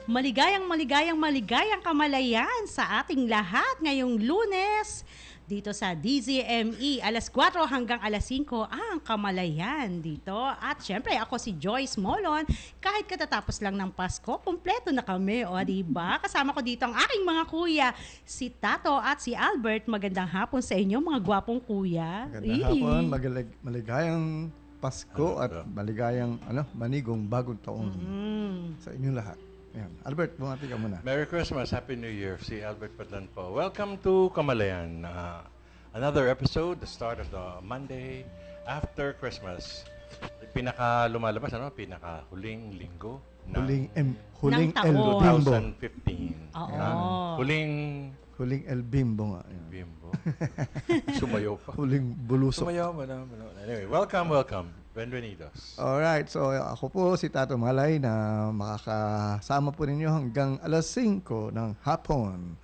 Maligayang kamalayan sa ating lahat ngayong Lunes dito sa DZME. Alas 4 hanggang alas 5 ang kamalayan dito. At syempre ako si Joyce Molon. Kahit katatapos lang ng Pasko, kumpleto na kami. O diba? Kasama ko dito ang aking mga kuya, si Tato at si Albert. Magandang hapon sa inyo mga gwapong kuya. Magandang hapon, maligayang Pasko at maligayang manigong bagong taon sa inyong lahat. Ayan. Albert, bumati ka muna. Merry Christmas, Happy New Year. Si Albert Padlan po. Welcome to Kamalayan. Another episode, the start of the Monday after Christmas. Pinaka-lumalabas, pinaka-huling linggo Huling Ng El taon. Bimbo. 2015. Oo. Huling El Bimbo nga. Ayan. Bimbo. Sumayaw pa. Huling bulusok. Sumayaw, madam. Anyway, welcome. Bienvenidos. Alright, so ako po si Tato Malay na makakasama po ninyo hanggang alas 5 ng hapon.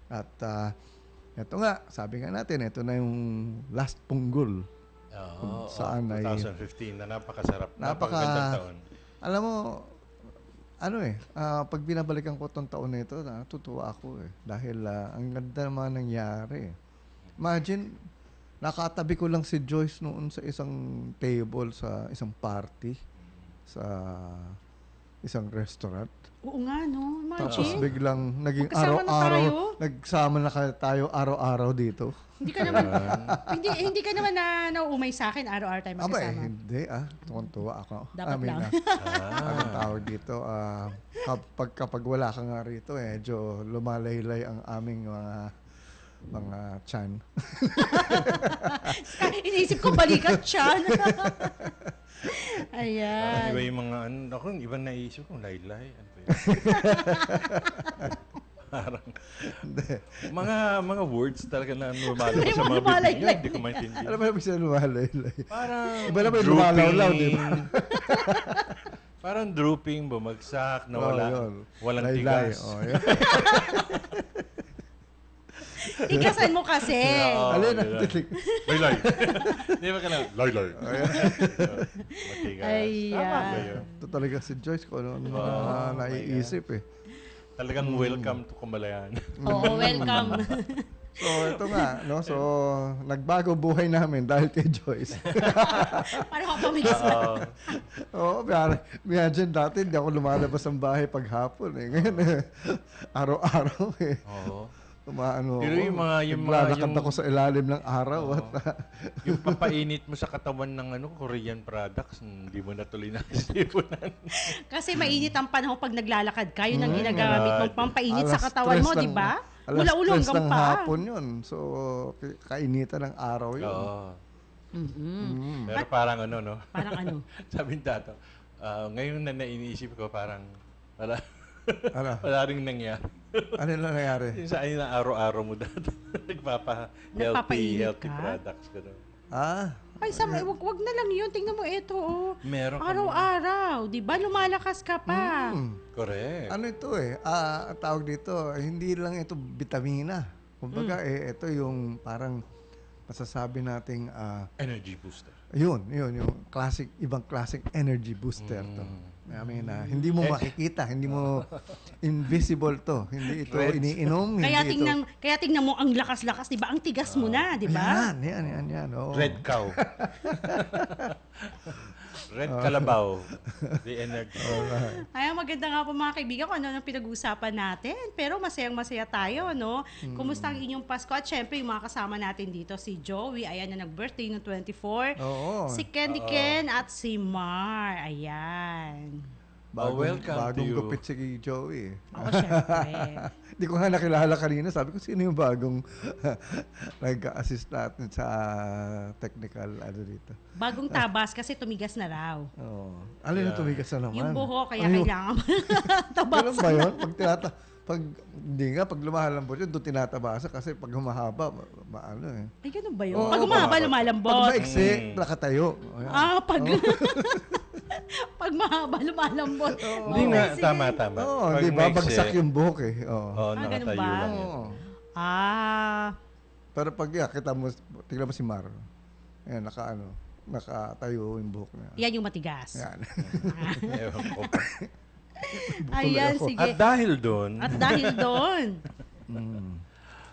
At ito nga, sabi nga natin, ito na yung last punggol. Saan 2015 na napakasarap. Napakagandang taon. Alam mo, pag binabalikan ko itong taon na ito, natutuwa ako Dahil ang ganda naman nangyari. Imagine, nakatabi ko lang si Joyce noon sa isang table, sa isang party, sa isang restaurant. Oo nga, no? Tapos Imagine. biglang naging Magkasama na araw-araw, tayo. nagsama na tayo araw-araw dito. Hindi ka naman hindi ka naman nauumay sa akin araw-araw tayo magkasama. Hindi tuwan-tuwa ako. Dapat lang. Anong tawag dito? Kapag wala ka nga rito, medyo lumalaylay ang aming mga chan. Iniisip ko balikat chan. Ayan. Iba yung mga iba naisip ko, laylay. Ano ba yun? Parang, mga words talaga na lumalabas sa mga bibig niya, hindi ko maintindihan. Ano ba yung isa lumalaylay? Parang Iba na ba yung lumalawlaw, di ba? Parang drooping, bumagsak, nawala. Walang Laylay. tigas. Yan. Tigasan mo kasi. Alin ang Laylay. tilig? Laylay. Hindi ba ka na? Laylay. Matigas. Ayan. Tama ba yun? Ito talaga si Joyce ko ano naiisip Talagang welcome to Kamalayan. Oo, welcome. So ito nga, so nagbago buhay namin dahil kay Joyce. Parang ako pamigis na. Oo, imagine dati hindi ako lumalabas ng bahay paghapon Ngayon araw-araw Oo. Pero yung naglalakad ako sa ilalim ng araw yung papainit mo sa katawan ng Korean products, hindi mo na tuloy naisipunan. Kasi mainit ang panahon pag naglalakad ka. Yun ang ginagamit mong pampainit sa katawan mo, di ba? Mula ulo hanggang ng paa. hapon yun. So, kainitan ng araw yun. Oo. Mm-hmm. Pero parang Parang ano? Sabi ni Tato, ngayon na iniisip ko parang wala rin nangyari. Ano na nangyari? Yung sa na araw-araw mo dati. Healthy products. Gano'n. Ay, wag na lang yun. Tingnan mo ito, Meron ka araw-araw, di ba? Lumalakas ka pa. Correct. Ano ito tawag dito, hindi lang ito vitamina. Kumbaga, ito yung parang masasabi nating Energy booster. Yun, yung ibang classic energy booster to. I mean, hindi mo makikita, hindi mo invisible to. Hindi ito iniinom, Kaya tingnan mo ang lakas-lakas, di ba? Ang tigas mo na, di ba? Yan. Oh. Red cow. Red Calabaw. The energy. Ay, maganda nga po mga kaibigan kung ano ang pinag-uusapan natin. Pero masayang-masaya tayo, no? Kumusta ang inyong Pasko? At syempre, yung mga kasama natin dito, si Joey, ayan na nag-birthday no 24. Oo. Si Candy Ken at si Mar. Ayan. Welcome to bagong you. gupit si Joey. Oo, syempre. Hindi ko nga nakilala kanina. Sabi ko, sino yung bagong nag-assist natin sa technical dito? Bagong tabas kasi tumigas na raw. Oo. Alin na tumigas na naman? Yung buho, kaya kailangan tabasan. Ganun ba yun? Pag lumahalambot yun, doon tinatabasa kasi pag humahaba, Ay, ganun ba yun? Pag humahaba, lumalambot. Pag maiksi, nakatayo. Pag mahaba, lumalambot. Hindi nga, tama. Oo, di ba? Bagsak yung buhok Oo, ganun nakatayo ba? lang yun. Pero pag tignan mo si Mar. Ayan, nakatayo yung buhok niya. Yan yung matigas. Yan. Ewan ko. Ayan, ako. sige. At dahil doon, At dahil doon,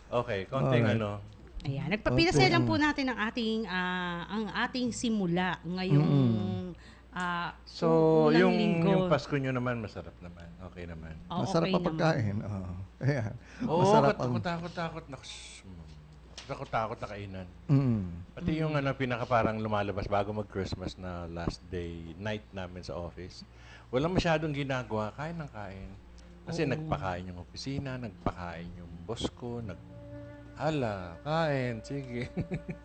okay, konting Alright. ayan, nagpapinasaya Okay. lang po natin ang ating simula ngayong so unang yung linggo. Pasko nyo naman, masarap naman. Okay naman. Oh, Masarap okay pa pagkain. Oo. Ayan. Oo, Masarap ang... takot-takot. Takot-takot na kainan. Mm. Pati yung pinaka parang lumalabas bago mag-Christmas na last day, night namin sa office. Walang masyadong ginagawa, kain ng kain. Kasi nagpakain yung opisina, nagpakain yung boss ko, kain, sige.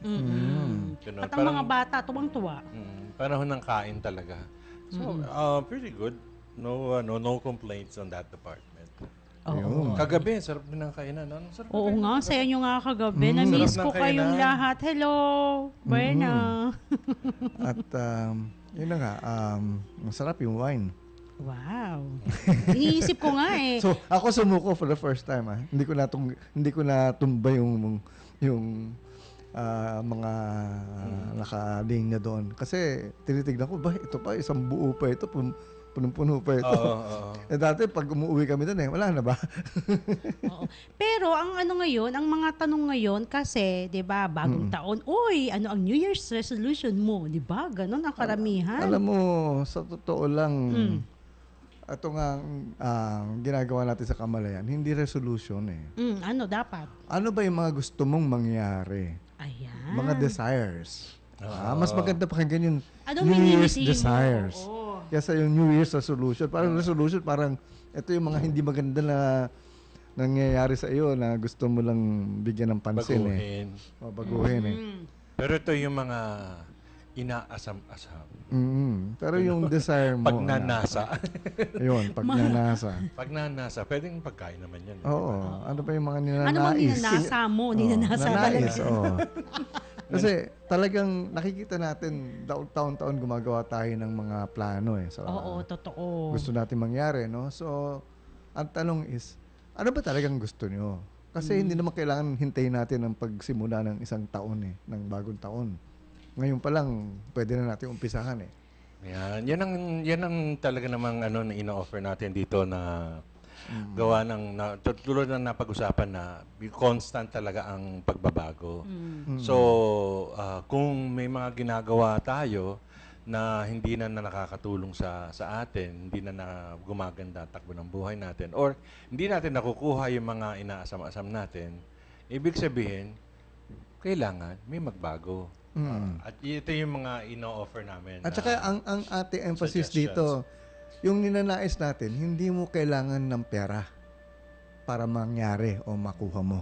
Ganun. At ang mga bata, tuwang-tuwa. Panahon ng kain talaga. So, pretty good. No complaints on that department. Ayun. Kagabi, sarap din ng kainan. Ano? Sarap ng Oo kainan. nga, saya nyo nga kagabi. Na-miss Sarap ng ko kayong kainan. lahat. Hello! Buena. At yun na nga, masarap yung wine. Wow. Iniisip ko nga eh. So, ako sumuko for the first time. Hindi ko natumba yung mga nakalinya doon. Kasi tinitignan ko, ito pa, isang buo pa ito, punong-puno pa ito. Oo. Eh dati, pag umuwi kami doon wala na ba? Oo. Pero ang ang mga tanong ngayon kasi, 'di ba, bagong taon, uy, ano ang New Year's resolution mo, 'di ba? Ganon ang karamihan. Alam mo, sa totoo lang, ito nga ang ginagawa natin sa Kamalayan, hindi resolution eh. Ano dapat? Ano ba yung mga gusto mong mangyari? Ayan. Mga desires. Mas maganda pakinggan yung Anong New Year's minimiti mo? desires. Oo. Kesa yung New Year's resolution. Parang resolution, parang ito yung mga hindi maganda na nangyayari sa iyo na gusto mo lang bigyan ng pansin Baguhin. O baguhin eh. Pero ito yung mga inaasam-asam. Pero yung desire mo. Pag nanasa. Yun, pag nanasa. Pag nanasa, pwedeng pagkain naman yan. Oo. Ano pa yung mga ninanais? Ano mang ninanasa mo? Ninanasa nanais, talaga. oo. Kasi talagang nakikita natin taon-taon gumagawa tayo ng mga plano sa Oo, totoo. gusto natin mangyari, no? So, ang tanong is, ano ba talagang gusto nyo? Kasi hindi naman kailangan hintayin natin ang pagsimula ng isang taon ng bagong taon. Ngayon pa lang, pwede na natin umpisahan Yan ang talaga namang na ino-offer natin dito na gawa ng tulad ng napag-usapan na constant talaga ang pagbabago. So, kung may mga ginagawa tayo na hindi na nakakatulong sa atin, hindi na gumaganda takbo ng buhay natin, or hindi natin nakukuha yung mga inaasam-asam natin, ibig sabihin, kailangan may magbago. At ito yung mga ino-offer namin. At saka ang ating emphasis suggestions. dito, yung ninanais natin, hindi mo kailangan ng pera para mangyari o makuha mo.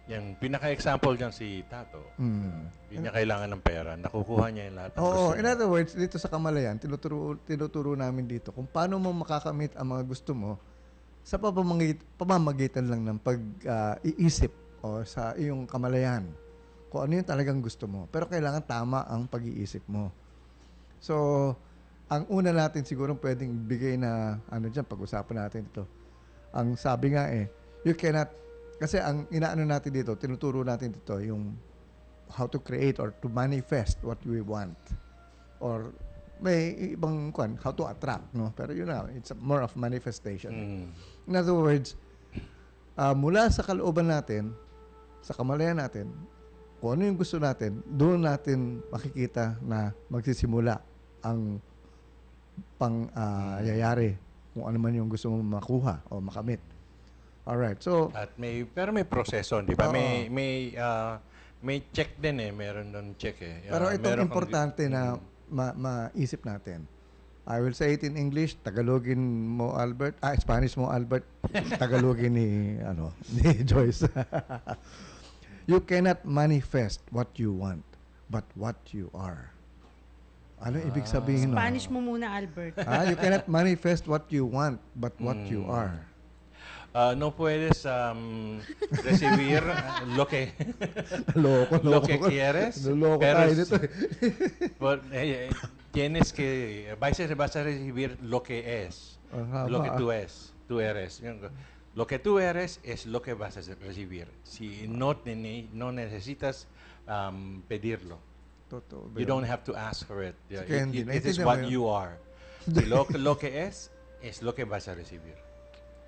Yung pinaka-example dyan si Tato. Hindi niya kailangan ng pera. Nakukuha niya yung lahat ng gusto Oo, niya. in other words, dito sa Kamalayan, tinuturo namin dito kung paano mo makakamit ang mga gusto mo sa pamamagitan lang ng pag-iisip o sa iyong kamalayan. Kung ano yung talagang gusto mo. Pero kailangan tama ang pag-iisip mo. So, ang una natin siguro pwedeng bigay na, pag-usapan natin ito. Ang sabi nga you cannot, kasi ang inaano natin dito, tinuturo natin dito, yung how to create or to manifest what we want. Or may ibang how to attract, no? Pero yun na, it's more of manifestation. In other words, mula sa kalooban natin, sa kamalayan natin, kung ano yung gusto natin, doon natin makikita na magsisimula ang yayari kung ano man yung gusto mo makuha o makamit. Alright, so... At pero may proseso, di ba? Oo. May check din Meron doon check Pero itong meron kang- importante na maisip natin. I will say it in English, Tagalogin mo Albert, Spanish mo Albert, Tagalogin ni Joyce. You cannot manifest what you want, but what you are. Ano ibig sabihin nun? Spanish mo muna, Albert. You cannot manifest what you want, but what you are. no puedes recibir lo que Loko que quieres, Loko pero tayo dito tienes que vas a recibir lo que es, lo que tú eres. Lo que tú eres es lo que vas a recibir. Si no necesitas pedirlo. Totoo ba You yun? don't have to ask for it. Sige, hindi. It is Naintindihan what mo yun? you are. Lo que es Es lo que vas a recibir.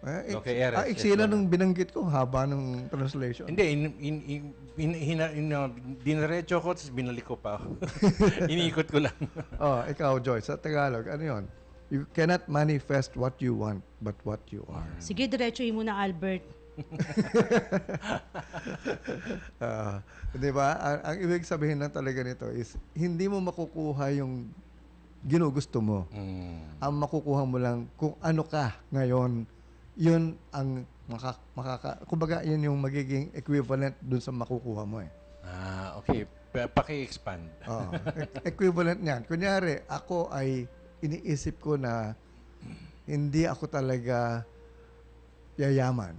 Eh, Okay, eres, iksi lang es nung binanggit ko, haba ng translation. Hindi, dinaretso ko, tapos binalik ko pa ako. Iniikot ko lang. Oh, ikaw, Joyce, sa Tagalog, ano yun? You cannot manifest what you want, but what you are. Sige, diretsuhin mo na, Albert. Di ba? Ang ibig sabihin lang talaga nito is, hindi mo makukuha yung ginugusto mo. Ang makukuha mo lang kung ano ka ngayon, yun ang kumbaga, yun yung magiging equivalent dun sa makukuha mo eh. Okay. Paki-expand. Oh, equivalent niyan. Kunyari, ako ay iniisip ko na hindi ako talaga yayaman.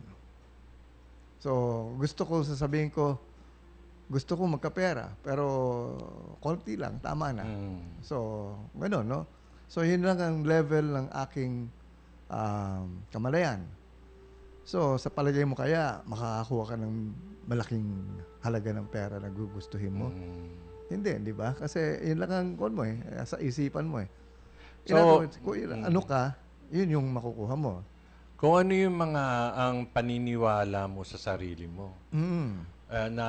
So, gusto ko sasabihin ko, gusto ko magkapera, pero konti lang, tama na. So, gano'n, no? So, yun lang ang level ng aking kamalayan. So, sa palagay mo kaya, makakakuha ka ng malaking halaga ng pera na gugustuhin mo? Hindi, di ba? Kasi yun lang ang kon mo eh, sa isipan mo eh. So, Kung ano ka, yun yung makukuha mo. Kung ano yung mga ang paniniwala mo sa sarili mo, na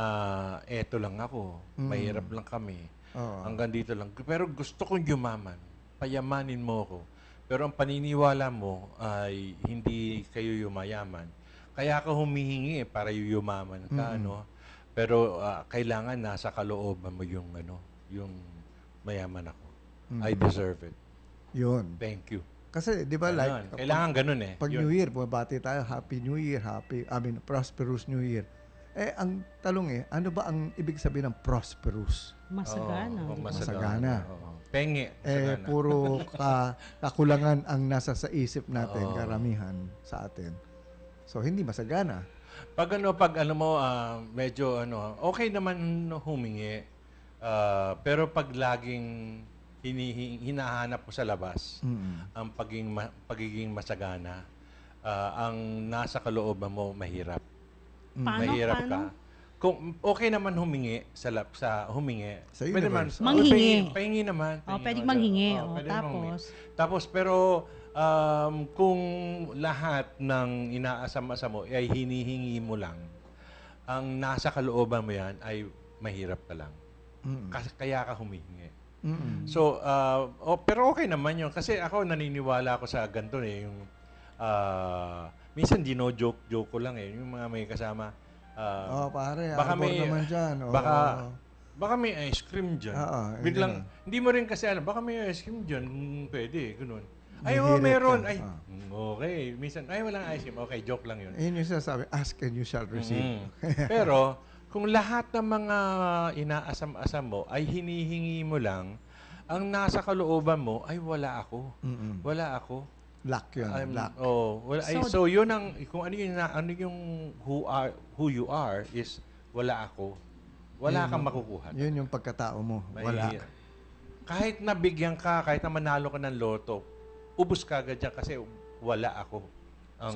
eto lang ako, mahirap lang kami, hanggang dito lang. Pero gusto kong yumaman, payamanin mo ako. Pero ang paniniwala mo ay hindi kayo yumayaman. Kaya ka humihingi para yumaman ka, ano? Pero kailangan nasa kalooban mo yung yung mayaman ako. I deserve it. Yun. Thank you. Kasi, di ba, like, kailangan ganun eh. Pag New Year, bumabati tayo, Happy New Year, Prosperous New Year. Eh, ang talong eh, ano ba ang ibig sabihin ng prosperous? Masagana. Masagana. Pengi. Masagana. Puro kakulangan ang nasa sa isip natin, karamihan sa atin. So, hindi masagana. Pag mo, medyo okay naman humingi. Pero pag laging hinahanap mo sa labas, ang pagiging masagana, ang nasa kalooban mo, mahirap. Mahirap ka. Kung okay naman humingi sa humingi. Sa pwede naman. universe. Manghingi. Pahingi naman. Pwedeng manghingi. Pwede Tapos, pero kung lahat ng inaasam-asam mo ay hinihingi mo lang, ang nasa kalooban mo yan ay mahirap ka lang. Kaya ka humihingi. So, pero okay naman yun. Kasi ako naniniwala ako sa ganito eh. Yung, minsan joke ko lang eh. Yung mga may kasama. Pare, baka may, naman dyan. Baka may ice cream dyan. Biglang, hindi mo rin kasi alam, baka may ice cream dyan. Pwede, ganun. Ay, meron. Ay, okay. Minsan, walang ice cream. Okay, joke lang yun. Yun yung sinasabi, ask and you shall receive. Pero, kung lahat ng mga inaasam-asam mo ay hinihingi mo lang, ang nasa kalooban mo ay wala ako. Wala ako. Luck yun. Luck. So yun ang kung ano yung who you are is wala ako. Wala kang makukuha. Yun yung pagkatao mo. Wala. Kahit nabigyan ka, kahit na manalo ka ng loto, ubus ka agad dyan kasi wala ako.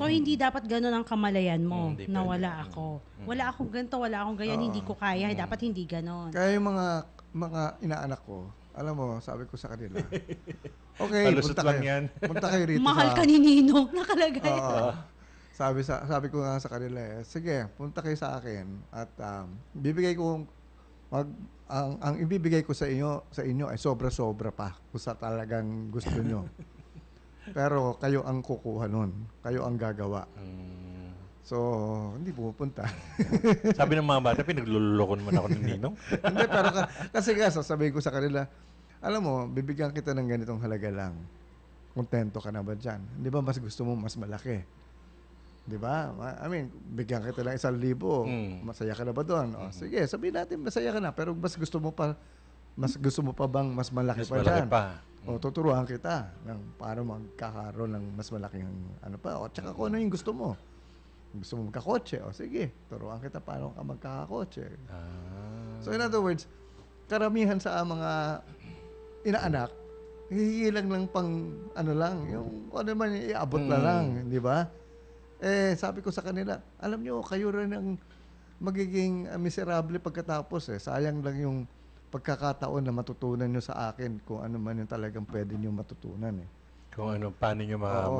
So, hindi dapat ganun ang kamalayan mo na pwede. wala ako. Wala akong ganito, wala akong ganyan, hindi ko kaya. Dapat hindi ganun. Kaya yung mga inaanak ko, alam mo, sabi ko sa kanila, okay, Palusot lang yan. punta kayo rito Mahal ka ni Ninong, nakalagay. Sabi ko nga sa kanila sige, punta kayo sa akin at bibigay ko ang ibibigay ko sa inyo ay sobra-sobra pa kung sa talagang gusto nyo. Pero kayo ang kukuha nun. Kayo ang gagawa. So, hindi pumupunta. Sabi ng mga bata, pinagluloko naman ako ng Ninong. Hindi, pero kasi nga, sasabihin ko sa kanila, alam mo, bibigyan kita ng ganitong halaga lang. Kontento ka na ba dyan? Di ba mas gusto mo mas malaki? Di ba? I mean, bigyan kita ng 1,000, masaya ka na ba doon? Sige, sabihin natin, masaya ka na, pero mas gusto mo pa bang mas malaki pa dyan? Tuturuan kita ng paano magkakaroon ng mas malaking o tsaka kung ano yung gusto mo. Gusto mo magkakotse, sige, turuan kita paano ka magkakakotse. So in other words, karamihan sa mga inaanak, hihilang lang pang yung ano man iabot na lang, di ba? Sabi ko sa kanila, alam nyo, kayo rin ang magiging miserable pagkatapos Sayang lang yung pagkakataon na matutunan nyo sa akin kung ano man yung talagang pwede nyo matutunan Kung ano, paano nyo Oo.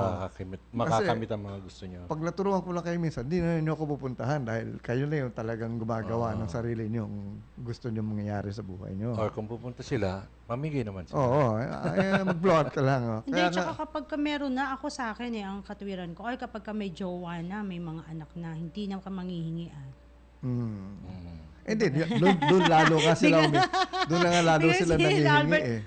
makakamit ang mga gusto nyo. Pag naturuan ko lang kayo minsan, di na niyo ako pupuntahan dahil kayo na yung talagang gumagawa ng sarili niyo kung gusto niyo mangyayari sa buhay niyo. Or kung pupunta sila, mamigay naman sila. Oo, mag-blow out ka lang. Oh. Hindi, Kaya tsaka kapag ka meron na, ako sa akin ang katwiran ko, ay kapag ka may jowa na, may mga anak na, hindi na ka manghihingian. Hindi, doon lalo nga sila, doon na nga lalo Because sila si nangihingi Albert- eh.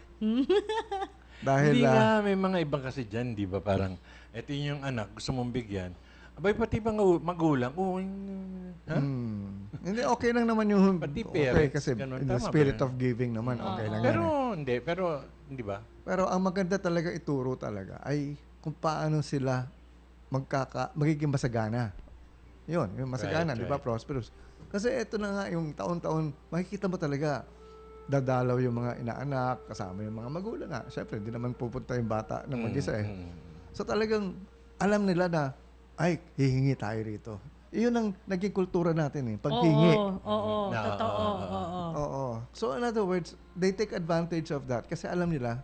Dahil, Hindi nga, may mga ibang kasi dyan, di ba? Parang, eto yung anak, gusto mong bigyan. Abay, pati ba magulang? Oo, hindi, okay lang naman yung, Pati okay, parents, kasi ganun. in the Tama ba spirit yun? of giving naman, okay lang yan. pero, hindi ba? Pero ang maganda talaga ituro talaga ay kung paano sila magiging masagana. Yun, yung masagana, Right, di ba, right. prosperous. Kasi ito na nga, yung taon-taon, makikita mo talaga, dadalaw yung mga inaanak, kasama yung mga magulang nga. Siyempre, hindi naman pupunta yung bata ng mag-isa eh. So talagang, alam nila na, ay, hihingi tayo rito. Iyon ang naging kultura natin eh, paghingi. Oo, Na- totoo. Oo. Oo. So in other words, they take advantage of that kasi alam nila,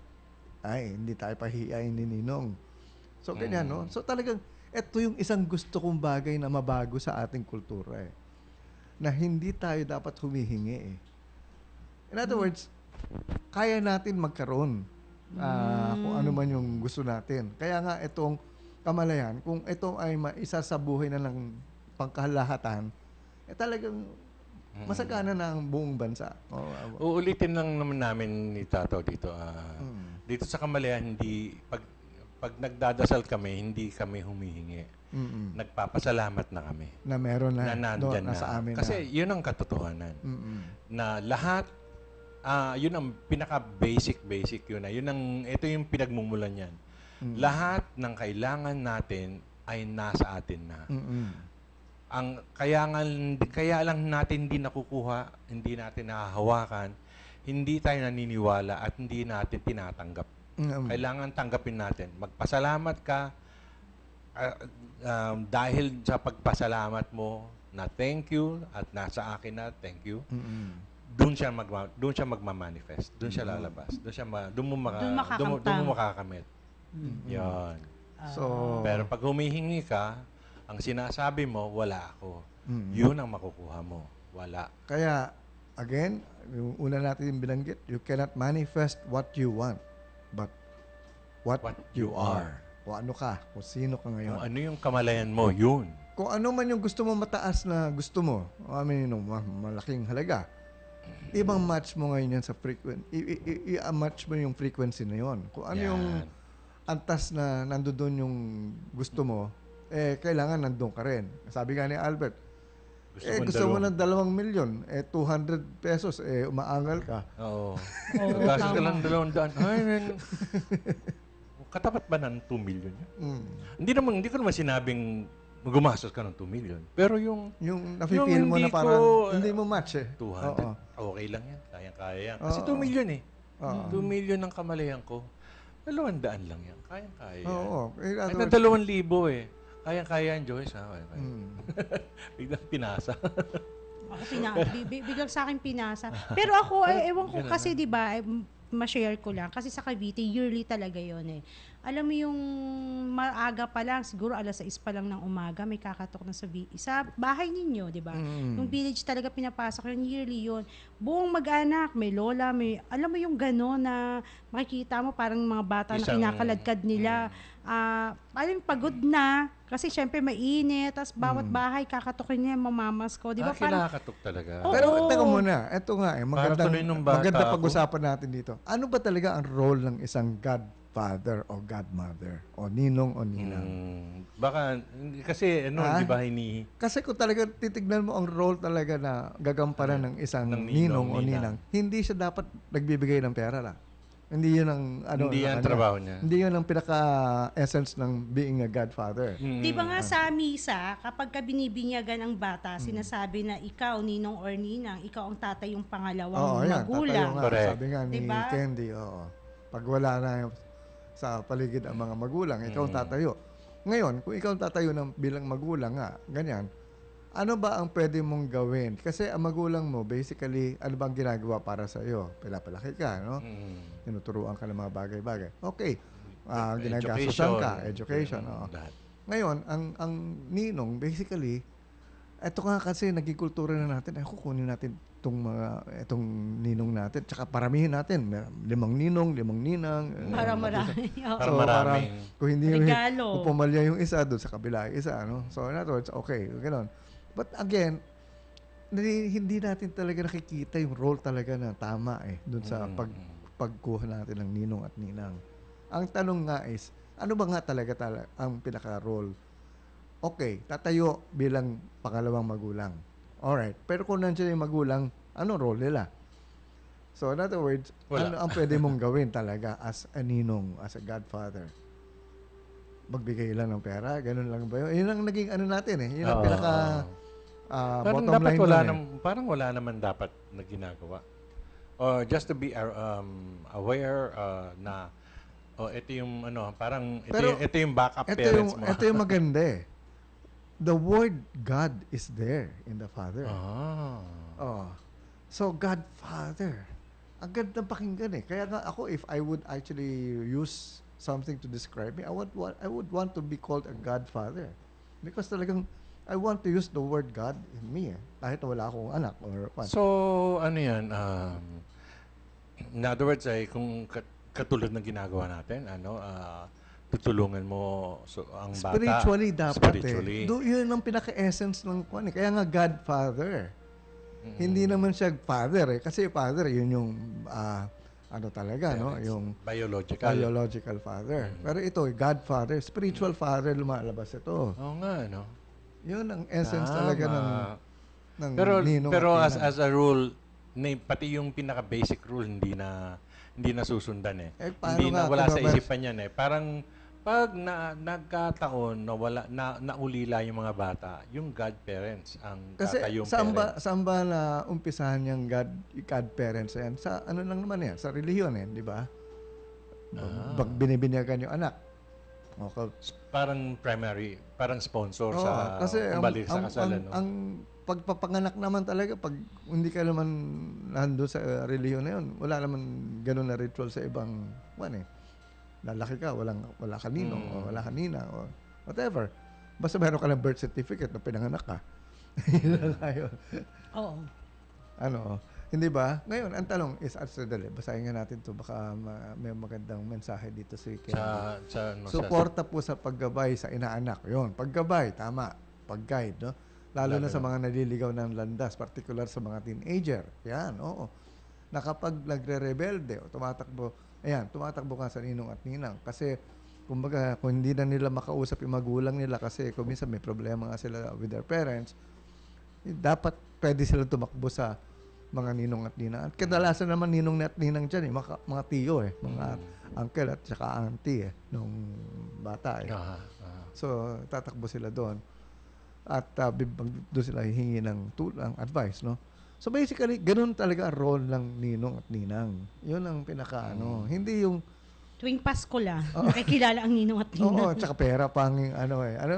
ay, hindi tayo pahiyain ni Ninong. So ganyan, no? So talagang, ito yung isang gusto kong bagay na mabago sa ating kultura eh. Na hindi tayo dapat humihingi eh. In other words, kaya natin magkaroon kung ano man yung gusto natin. Kaya nga itong kamalayan, kung ito ay isa sa buhay na ng pangkalahatan, talagang masagana na ang buong bansa. Uulitin lang naman namin ni Tataw dito. Dito sa Kamalayan, pag nagdadasal kami, hindi kami humihingi. Nagpapasalamat na kami. Na meron na, Nandyan na. sa amin Kasi yun ang katotohanan. Na lahat, yun ang pinaka-basic yun na. Ito yung pinagmumulan yan. Lahat ng kailangan natin ay nasa atin na. Kaya lang natin hindi nakukuha, hindi natin nahahawakan, hindi tayo naniniwala at hindi natin tinatanggap. Kailangan tanggapin natin. Magpasalamat ka dahil sa pagpasalamat mo na thank you at nasa akin na thank you. Doon siya magma-manifest. Doon siya lalabas. Doon mo makakamit. Yan. So, Pero pag humihingi ka, ang sinasabi mo, wala ako. Yun ang makukuha mo. Wala. kaya, again, yung una natin binanggit, you cannot manifest what you want, but what you are. Kung ano ka, kung sino ka ngayon. Kung ano yung kamalayan mo, yun. Kung ano man yung gusto mo mataas na gusto mo, malaking halaga, ibang match mo ngayon yan sa frequency. I-match mo yung frequency na yon. Kung ano yung antas na nandoon yung gusto mo, kailangan nandun ka rin. Sabi nga ni Albert, gusto mo ng 2 milyon, 200 pesos, umaangal ka. Oo. Gastos ka lang 200. Ay, katapat ba ng 2 million yun? Hindi ko naman sinabing gumastos ka ng 2 million. Pero yung nafe-feel mo na hindi parang ko, hindi mo match eh. 200. Okay lang yan. Kaya yan. Kasi Oo. 2 million eh. Oo. 2 million ang kamalayan ko. 200 lang yan. Kaya yan. Oo. In Ay, other na words, 2,000 eh. Kaya yan, Joyce. Okay. Biglang pinasa. Ako biglang sa akin pinasa. Pero ako, ewan ko kasi, di ba, ma-share ko lang. Kasi sa Cavite, yearly talaga yon eh. Alam mo yung maaga pa lang, siguro alas 6 pa lang ng umaga, may kakatok na sa bahay ninyo, di ba? Yung village talaga pinapasok yun, yearly yun. Buong mag-anak, may lola, alam mo yung gano'n na makikita mo parang mga bata na kinakaladkad nila. Alam, pagod na, kasi syempre mainit, tapos bawat bahay kakatokin niya, mamamas ko, di ba? Kinakatok talaga. Oo. pero teka muna, eto nga Para tuloy nung bata maganda ako. pag-usapan natin dito. Ano ba talaga ang role ng isang godfather o godmother o ninong o ninang? Baka, kasi di ba Kasi kung talaga titignan mo ang role talaga na gagampanan ng isang Ng ninong o ninang. ninang, hindi siya dapat nagbibigay ng pera lang. Hindi yun ang Hindi yan kanya. trabaho niya. Hindi yun ang pinaka-essence ng being a godfather. Di ba nga sa misa, kapag ka binibinyagan ang bata, sinasabi na ikaw, ninong or ninang, ikaw ang tatay yung pangalawang yan, magulang. tatayo nga. Correct. Sabi nga ni Diba? Candy, pag wala na sa paligid ang mga magulang, ikaw ang tatayo. Ngayon, kung ikaw ang tatayo bilang magulang nga, ganyan, ano ba ang pwede mong gawin? Kasi ang magulang mo, basically, ano bang ginagawa para sa iyo? Pinapalaki ka, no? Tinuturuan ka ng mga bagay-bagay. Okay. ginagastusan ka, education. Lahat. Ngayon, ang ninong, basically, eto nga kasi naging kultura na natin, kukunin natin itong ninong natin, tsaka paramihin natin. 5 ninong, 5 ninang. Para marami. Oo. Para So, maraming kung hindi Regalo. kung pumalya yung isa, doon sa kabila yung isa. No? So, in other words, okay, gano'n. But again, hindi natin talaga nakikita yung role talaga na tama doon sa pagkuha natin ng ninong at ninang. Ang tanong nga is, ano ba nga talaga ang pinaka-role? Okay, tatayo bilang pangalawang magulang. Alright. Pero kung nandiyan yung magulang, ano role nila? So, in other words, Wala. ano ang pwede mong gawin talaga as a ninong, as a godfather? Magbigay lang ng pera? Ganun lang ba yun? Yun ang naging ano natin Yun ang pinaka parang bottom dapat line wala dun parang wala naman dapat na ginagawa. Or just to be aware na ito yung parang Pero, ito yung backup parents mo. ito yung maganda The word God is there in the Father. So, Godfather. Ang ganda pakinggan Kaya nga ako, if I would actually use something to describe me, I would want to be called a Godfather. Because talagang, I want to use the word God in me kahit wala akong anak or what. So, ano yan, in other words, ay kung katulad ng ginagawa natin, tutulungan mo ang bata. Spiritually dapat spiritually. Yun ang pinaka-essence ng kwan Kaya nga Godfather. Hindi naman siya father Kasi father, yun yung ano talaga, no? Yung biological father. Pero ito, Godfather, spiritual father, lumalabas ito. Oo nga, no? Yun ang essence talaga ng ninong pero at as a rule, pati yung pinaka-basic rule, hindi na susundan hindi na wala sa isipan yan Parang pag nagkataon na naulila yung mga bata, yung godparents ang tatayong parents. Saan ba na umpisahan yung godparents yan? Sa ano lang naman yan? Sa relihiyon di ba? Pag binibinyagan yung anak. Parang primary, parang sponsor sa kasi balik sa kasal. ang pagpapanganak naman talaga, pag hindi ka naman nando sa relihiyon na yun, wala naman ganun na ritual sa ibang lalaki ka, wala ka ninong o wala ka nina o whatever. Basta meron ka ng birth certificate na pinanganak ka. Yun lang yun. Oo. Hindi ba? Ngayon, ang tanong is, dali, basahin nga natin to baka may magandang mensahe dito si Ken. Suporta po sa paggabay sa inaanak. Yun, paggabay, tama. Pag-guide, no? Lalo na sa mga naliligaw ng landas, particular sa mga teenager. Yan, oo. Na kapag nagre-rebelde o tumatakbo ka sa ninong at ninang. Kasi, kumbaga, kung hindi na nila makausap yung magulang nila kasi kung minsan may problema nga sila with their parents, dapat pwede silang tumakbo sa mga ninong at ninang. At kadalasan naman ninong at ninang dyan, mga tiyo mga uncle at saka auntie nung bata So, tatakbo sila doon. At doon sila hihingi ng advice, no? So basically, ganun talaga ang role ng ninong at ninang. Yun ang pinaka hindi yung tuwing Pasko lang, nakikilala ang ninong at ninang. Tsaka pera pang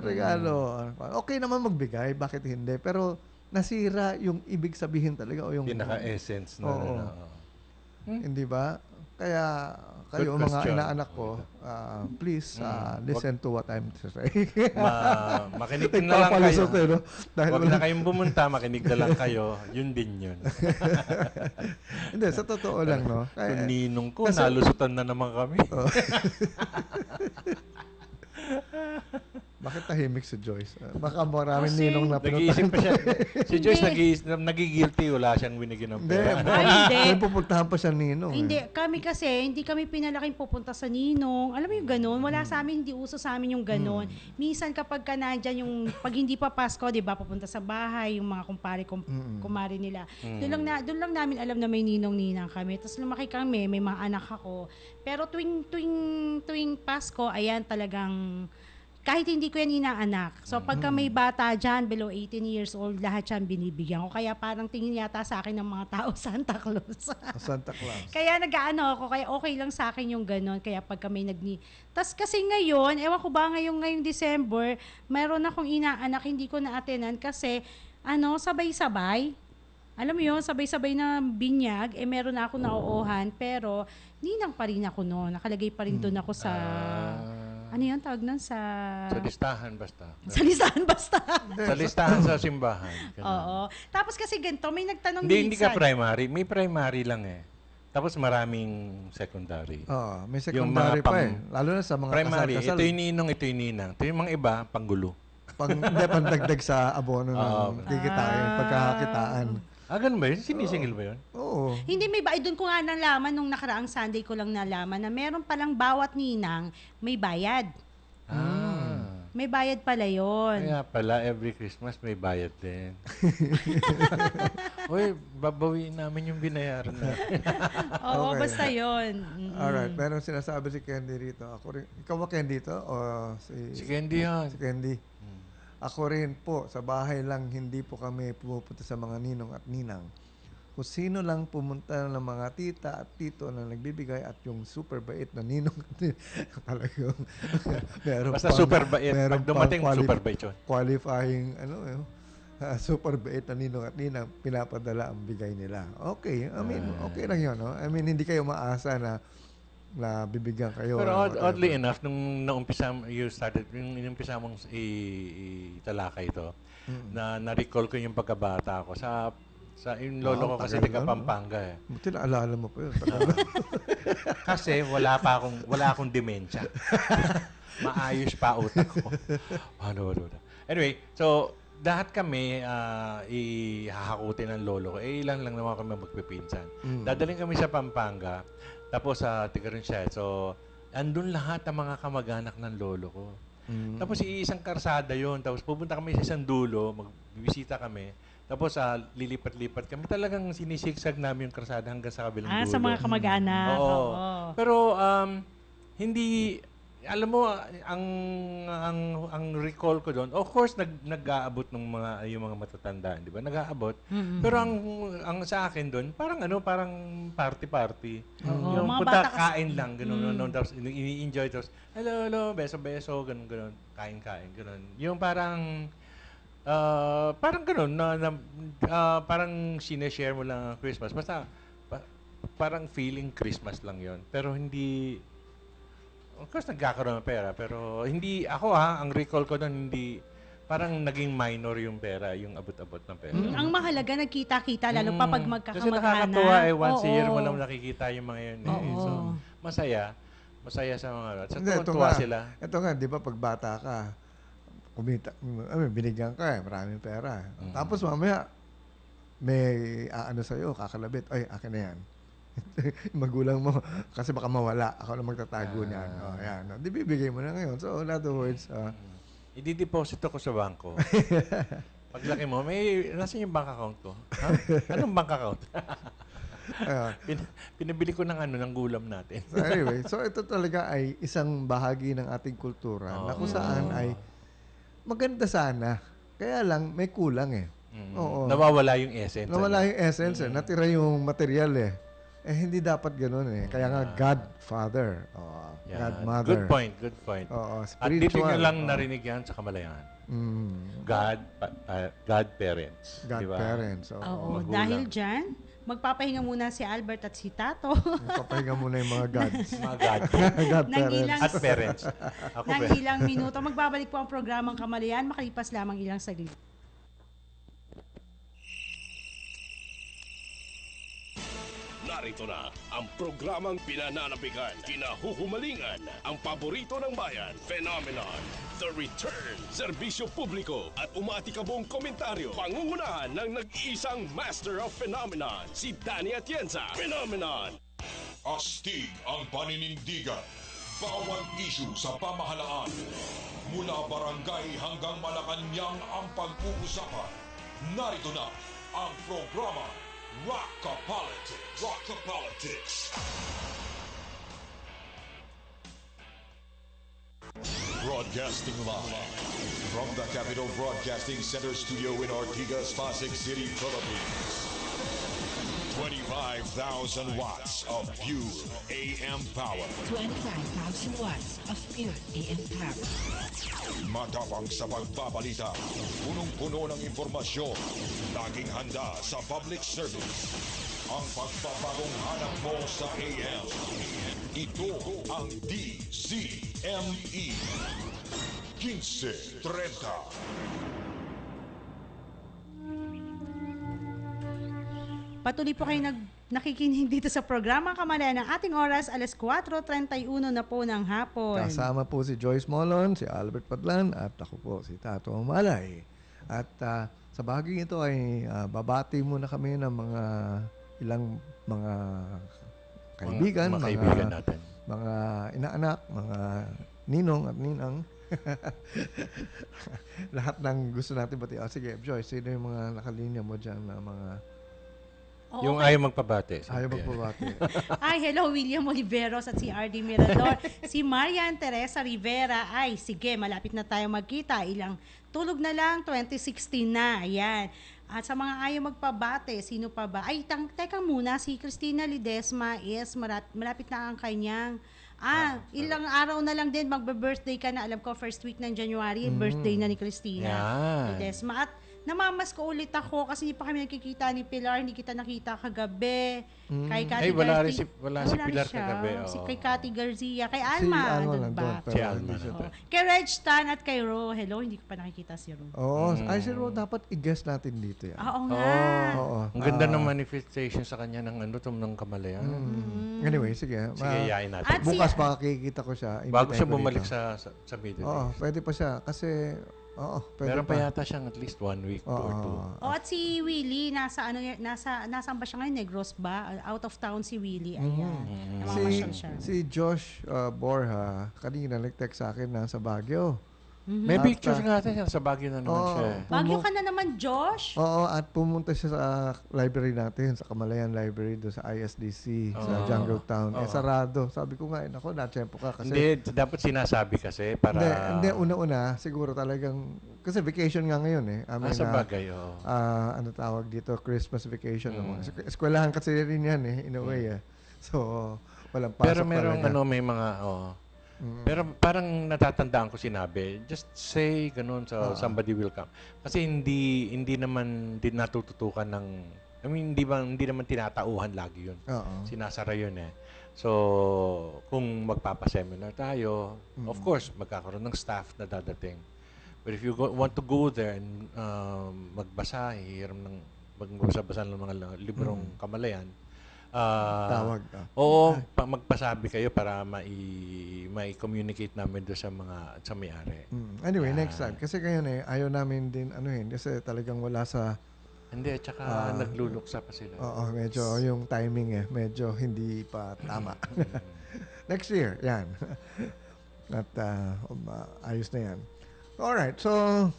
regalo. Okay naman magbigay, bakit hindi? Pero nasira yung ibig sabihin talaga o yung pinaka-essence hindi ba? Kaya kayo mga inaanak ko, please listen to what I'm saying. Makinig na lang kayo. No? Huwag na kayong pumunta, makinig na lang kayo. Yun din yun. Hindi, sa totoo lang, no? Kaya, kung ninong ko, nalusutan na naman kami. Bakit tahimik si Joyce? Baka maraming ninong na nag-iisip pa siya. Si Joyce nagigilty, wala siyang binigyan ng pera. Hindi. May pupuntahan pa siya ninong. Hindi. Kami kasi, hindi kami pinalaking pupunta sa ninong. Alam mo yung ganun? Wala sa amin, hindi uso sa amin yung ganun. Minsan kapag ka nandyan yung, pag hindi pa Pasko, di ba, pupunta sa bahay, yung mga kumari nila. Doon lang namin alam na may ninong-ninang kami. Tapos lumaki kami, may mga anak ako. Pero tuwing Pasko, ayan talagang kahit hindi ko yan inaanak. So, pagka may bata dyan, below 18 years old, lahat yan binibigyan ko. Kaya parang tingin yata sa akin ng mga tao, Santa Claus. Santa Claus. Kaya nag-ano ako, kaya okay lang sa akin yung gano'n. Kaya pagka may tas kasi ngayon, ewan ko ba ngayong December, mayroon akong inaanak, hindi ko na-attenan kasi, sabay-sabay. Alam mo yun, sabay-sabay na binyag, meron na ako nauuhan, pero ninang pa rin ako noon. Nakalagay pa rin doon ako sa, ano yun, tawag nun? Sa listahan basta. Sa listahan basta. Sa listahan sa simbahan. Ganun. Oo. Tapos kasi ganito, may nagtanong Hindi ka minsan. primary. May primary lang eh. Tapos maraming secondary. Oo, may Yung secondary mga pa eh. Lalo na sa mga primary, kasal-kasal. ito yung ninong, ito yung ninang. Ito yung mga iba, panggulo. Hindi, pandagdag sa abono Oo. ng kikitain, pagkakakitaan. Ganun ba yun? Sinisingil ba yun? Oo. Hindi, may ba? Doon ko nga nalaman, nung nakaraang Sunday ko lang nalaman na meron palang bawat ninang may bayad. May bayad pala yon. Kaya pala, every Christmas may bayad din. Uy, babawiin namin yung binayaran natin. Oo, Okay. basta yon. Alright, meron sinasabi si Candy rito. Ako rin, ikaw ba Candy to? O Si Candy yan. si Candy? Ako rin po, sa bahay lang, hindi po kami pumupunta sa mga ninong at ninang. Kung sino lang pumunta ng mga tita at tito na nagbibigay at yung super bait na ninong at talagang meron Basta super bait. meron Pag dumating, pang super bait yun. qualifying super bait na ninong at ninang pinapadala ang bigay nila. Okay, I mean, okay lang yun. No? I mean, hindi kayo maasa na bibigyan kayo. Pero or whatever. oddly enough, nung naumpisa, you started, yung inumpisa mong italakay ito, na-recall ko yung pagkabata ko sa yung lolo ko kasi tagal taga na, no? Pampanga eh. Buti naalala mo pa yun. Kasi wala akong demensya. Maayos pa utak ko. Ano. Anyway, so lahat kami ihahakutin ng lolo ko. Ilan lang naman kami magpipinsan. Dadaling kami sa Pampanga, tapos sa Tigaronsiay. So, andun lahat ang mga kamag-anak ng lolo ko. Tapos iisang karsada yon. Tapos pupunta kami sa isang dulo, magbibisita kami. Tapos lilipat-lipat kami. Talagang sinisigsag namin yung karsada hanggang sa kabilang dulo. Sa mga kamag-anak. Oo. Oo. Pero hindi, alam mo, ang recall ko doon, of course nag-aabot ng yung mga matatanda, di ba? Nag-aabot. Pero ang sa akin doon, parang party-party. Oo, Yung mga punta bata kasi- kain lang, gano'n, tapos ini-enjoy, tapos hello, beso, gano'n, kain, gano'n. Yung parang gano'n, parang sineshare mo lang ang Christmas. Basta, parang feeling Christmas lang yon. Pero hindi, of course, nagkakaroon ng pera. Pero hindi, ako ang recall ko doon, hindi, parang naging minor yung pera, yung abot-abot ng pera. Ang mahalaga, nagkita-kita, lalo pa pag Kasi magkakamag-anak. nakakatuwa once a year Oo. mo lang nakikita yung mga yun. Oo. So, masaya sa mga, sa Hindi, ito tuwa nga. sila. Ito nga, di ba, pag bata ka, binigyan ka maraming pera. Tapos mamaya, may sa'yo, kakalabit. Ay, akin na yan. Magulang mo, kasi baka mawala. Ako na magtatago niyan. Yan. Di bibigay mo na ngayon. So, in other words, I-deposito ko sa bangko. Paglaki mo, nasa yung bank account ko? Ha? Anong bank account? Pinabili ko ng gulam natin. so anyway, so ito talaga ay isang bahagi ng ating kultura na kung saan ay maganda sana. Kaya lang, may kulang eh. Oo. Nawawala yung essence. Nawala yung essence eh. Natira yung material eh. Hindi dapat ganun eh. Kaya nga, Godfather. Yeah. Godmother. Good point. Oo, At dito nyo spiritual. lang narinig yan sa Kamalayan. Godparents. Godparents. Oo, Magulang. dahil dyan, magpapahinga muna si Albert at si Tato. Papahinga muna yung mga gods. Mga God. Nang ilang, At parents. Ako nang ba? ilang minuto. Magbabalik po ang programang Kamalayan, makalipas lamang ilang saglit. Narito na ang programang pinananabikan, kinahuhumalingan, ang paborito ng bayan, Phenomenon, The Return, serbisyo publiko at umaatikabong komentaryo, pangungunahan ng nag-iisang Master of Phenomenon, si Danny Atienza. Phenomenon! Astig ang paninindigan. Bawal issue sa pamahalaan. Mula barangay hanggang Malacanang ang pag-uusapan. Narito na ang programa Rock-a-Politics. Rock-a-Politics. Broadcasting live from the Capital Broadcasting Center studio in Ortigas, Pasig City, Philippines. 25,000 watts of pure AM power. 25,000 watts of pure AM power. Matapang sa pagbabalita, punong-puno ng impormasyon, laging handa sa public service. Ang pagpapagong hanap mo sa AM. Ito ang DZME 1530. Patuloy po kayo nakikinig dito sa programa Kamalayan. Ang ating oras, alas 4:31 na po ng hapon. Kasama po si Joyce Molon, si Albert Padlan, at ako po si Tato Malay. At sa bahaging ito ay babati muna kami ng ilang mga kaibigan, mga kaibigan natin. mga inaanak, mga ninong at ninang. Lahat ng gusto natin bati. Sige, Joyce, sino yung mga nakalinya mo dyan na mga Oo, Yung okay. ayaw magpabate. ayaw magpabati? Ay, hello, William Oliveros at si RD Mirador. Si Marian Teresa Rivera. Ay, sige, malapit na tayo magkita. Ilang tulog na lang, 2016 na. Ayan. At sa mga ayaw magpabate, sino pa ba? Ay, teka muna, si Cristina Lidesma is malapit na ang kanyang ilang araw na lang din magbe-birthday ka na. Alam ko, first week ng January, birthday na ni Cristina Yan. Lidesma. At namamas ko ulit ako kasi hindi pa kami nakikita ni Pilar, hindi kita nakita kagabi. Kay Cathy Ay, wala rin Garcia. wala si Pilar siya. kagabi, Si oo. kay Cathy Garcia, kay Si Alma, Alma andun nandun, ba? pero Si Alma hindi siya nandun. Kay Reg Tan at kay Ro. Hello, hindi ko pa nakikita si Ro. Oo. Ay, si Ro, dapat i-guess natin dito yan. Oo nga. Oo. Ang ganda ng manifestation sa kanya ng ng Kamalayan. Anyway, sige. Sige, yain natin. At si- Bukas makikita ko siya. Bago Invite siya ko bumalik dito. sa Middle Oo, East. pwede pa siya. Kasi, pwede Meron pa yata siyang at least 1 week or two. Oh, at si Willie, nasaan ba siya ngayon? Negros ba? Out of town si Willie. Ayan. Namamasyal siya. Si Josh Borja, kanina nag-text sa akin na sa Baguio. May At, pictures nga natin sa Baguio na naman Oo. siya. Bagyo ka na naman, Josh. Oo, at pumunta siya sa library natin, sa Kamalayan Library, doon sa ISDC, sa Jungle Town. Eh, sarado. Sabi ko nga, nako, na-tempo ka. Kasi, Hindi, dapat sinasabi kasi para... hindi, una-una, siguro talagang, kasi vacation nga ngayon eh. sa bagay, oo. Ano tawag dito, Christmas vacation. Eskwelahan kasi rin yan eh, in a way eh. So, walang pasok Pero merong talaga. may mga... Pero parang natatandaan ko sinabi, just say ganun so somebody will come. Kasi hindi naman din natututukan ng... I mean, hindi naman tinatauhan lagi yun. Oo. Sinasara yun eh. So, kung magpapaseminar tayo, of course, magkakaroon ng staff na dadating. But if you want to go there and magbasa, magbasa ng mga librong Kamalayan, Tawag. Oo, magpasabi kayo para mai-communicate namin doon sa may-ari. Anyway, next time. Kasi ngayon eh, ayaw namin din kasi talagang wala sa... Hindi, tsaka nagluluksa pa sila. Oo, medyo yung timing eh, medyo hindi pa tama. Next year, yan. At ayos na yan. Alright, so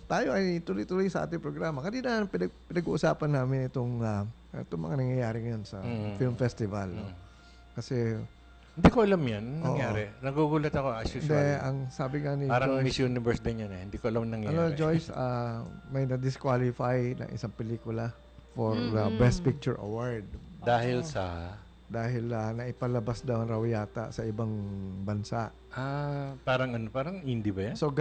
tayo ay tuloy-tuloy sa ating programa. Kanina pinag-uusapan namin itong mga nangyayari ngayon sa film festival. No? Kasi Hindi ko alam yan. Nangyari. Nagugulat ako as usual. ang sabi nga ni Parang Joyce, Miss Universe din yan eh. Hindi ko alam nangyari. Joyce, may na-disqualify na isang pelikula for Best Picture Award. Dahil sa... Dahil naipalabas daw raw yata sa ibang bansa. Parang indie ba yan? So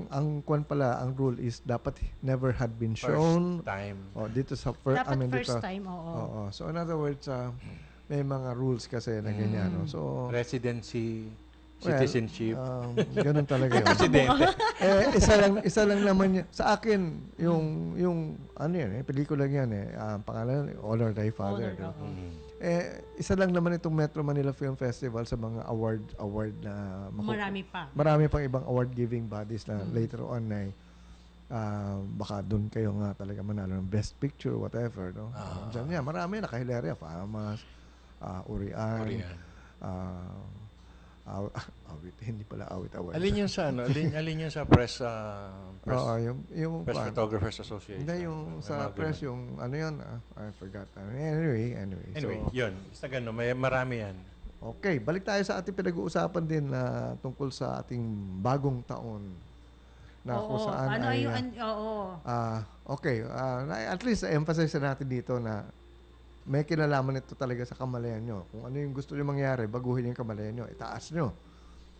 ang kwan pala, ang rule is dapat never had been shown. First time. Dito sa first Dapat first time, oo. Oo. So in other words, may mga rules kasi na ganyan. No? So Residency, citizenship. ganun talaga yun. Presidente. Isa lang naman yan. Sa akin, yung ano yan, pelikula yan pangalan, Honor Thy Father. Honor, No? Isa lang naman itong Metro Manila Film Festival sa mga award na Marami pa. Marami pang ibang award-giving bodies na later on na baka doon kayo nga talaga manalo ng Best Picture, whatever. No? Diyan, marami na Hilaria, Famas, Urian. Awit, hindi pala awit award. Alin yung sa alin yung sa press Oo, yung Press Photographers Association. Hindi, yung May sa mga press, ganun. yung ano yun, I forgot. Anyway. Anyway, So, yun. Basta ganun, may marami yan. okay, balik tayo sa ating pinag-uusapan din na tungkol sa ating bagong taon. Na kung saan ano ay... yung, oo. okay, at least emphasize na natin dito na may kinalaman ito talaga sa kamalayan nyo. Kung ano yung gusto nyo mangyari, baguhin yung kamalayan nyo, itaas nyo.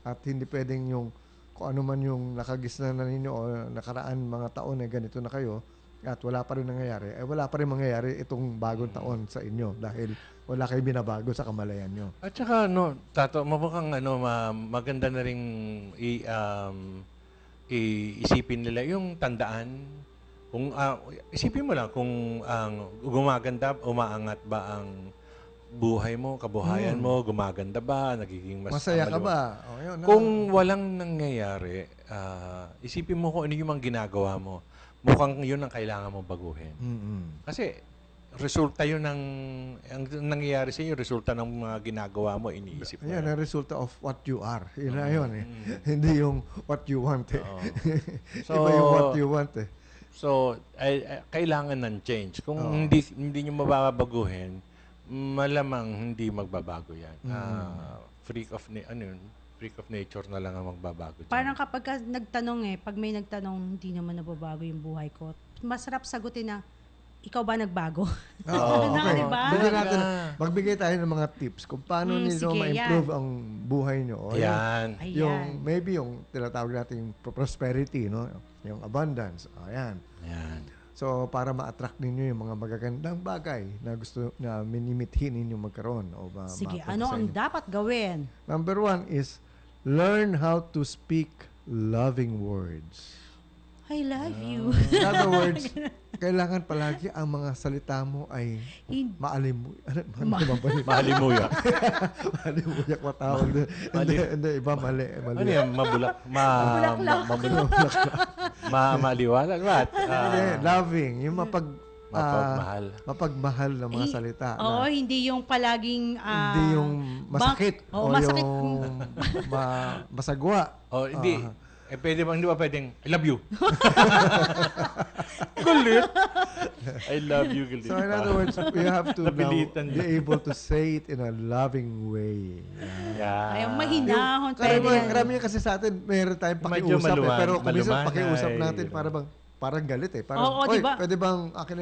At hindi pwedeng yung kung ano man yung nakagisna na ninyo o nakaraan mga taon ganito na kayo at wala pa rin nangyayari, wala pa rin mangyayari itong bagong taon sa inyo dahil wala kayo binabago sa kamalayan nyo. At saka, Tato, mamukhang maganda na rin isipin nila yung tandaan. Kung isipin mo lang kung gumaganda, umaangat ba ang buhay mo, kabuhayan mo, gumaganda ba, nagiging mas Masaya ka maluwag? ba? Yun, Kung walang nangyayari, isipin mo kung ano yung mga ginagawa mo. Mukhang yun ang kailangan mo baguhin. Kasi resulta yun ang nangyayari sa iyo, resulta ng mga ginagawa mo, iniisip mo. Yan ang resulta of what you are. Yun na yun Hindi yung what you want Iba yung what you want So, kailangan ng change. Kung hindi nyo mababaguhin, malamang hindi magbabago yan. Freak of nature na lang ang magbabago dyan. Parang kapag nagtanong pag may nagtanong, hindi naman nababago yung buhay ko, masarap sagutin na, ikaw ba nagbago? Okay. Diba? Magbigay tayo ng mga tips kung paano nito sige, ma-improve ang buhay nyo. Yan. Yung maybe yung tinatawag natin yung prosperity, yung abundance. Ayan. Yan. So, para ma-attract ninyo yung mga magagandang bagay na gusto na minimithin ninyo magkaroon. Sige, ano ang dapat gawin? Number 1 is learn how to speak loving words. I love you. In other words, kailangan palagi ang mga salita mo ay Mahalimuyak. Mahalimuyak matawag doon. Hindi, iba mali. Ano yan? Mabulak. Maliwanag. What? Loving. Yung mapagmahal ng mga salita. Oo, hindi yung palaging... hindi yung masakit. masakit. Yung masagwa. Hindi. Pwede bang, hindi ba pwedeng, I love you. Kulit. I love you, kulit. So in other words, you have to now Napilitan be able to say it in a loving way. Ay, mahinahon. Karamihan kasi sa atin, meron tayong Medyo pakiusap pero kung minsan malumanay. pakiusap natin parang galit Parang, Oo, oy, diba? pwede bang akin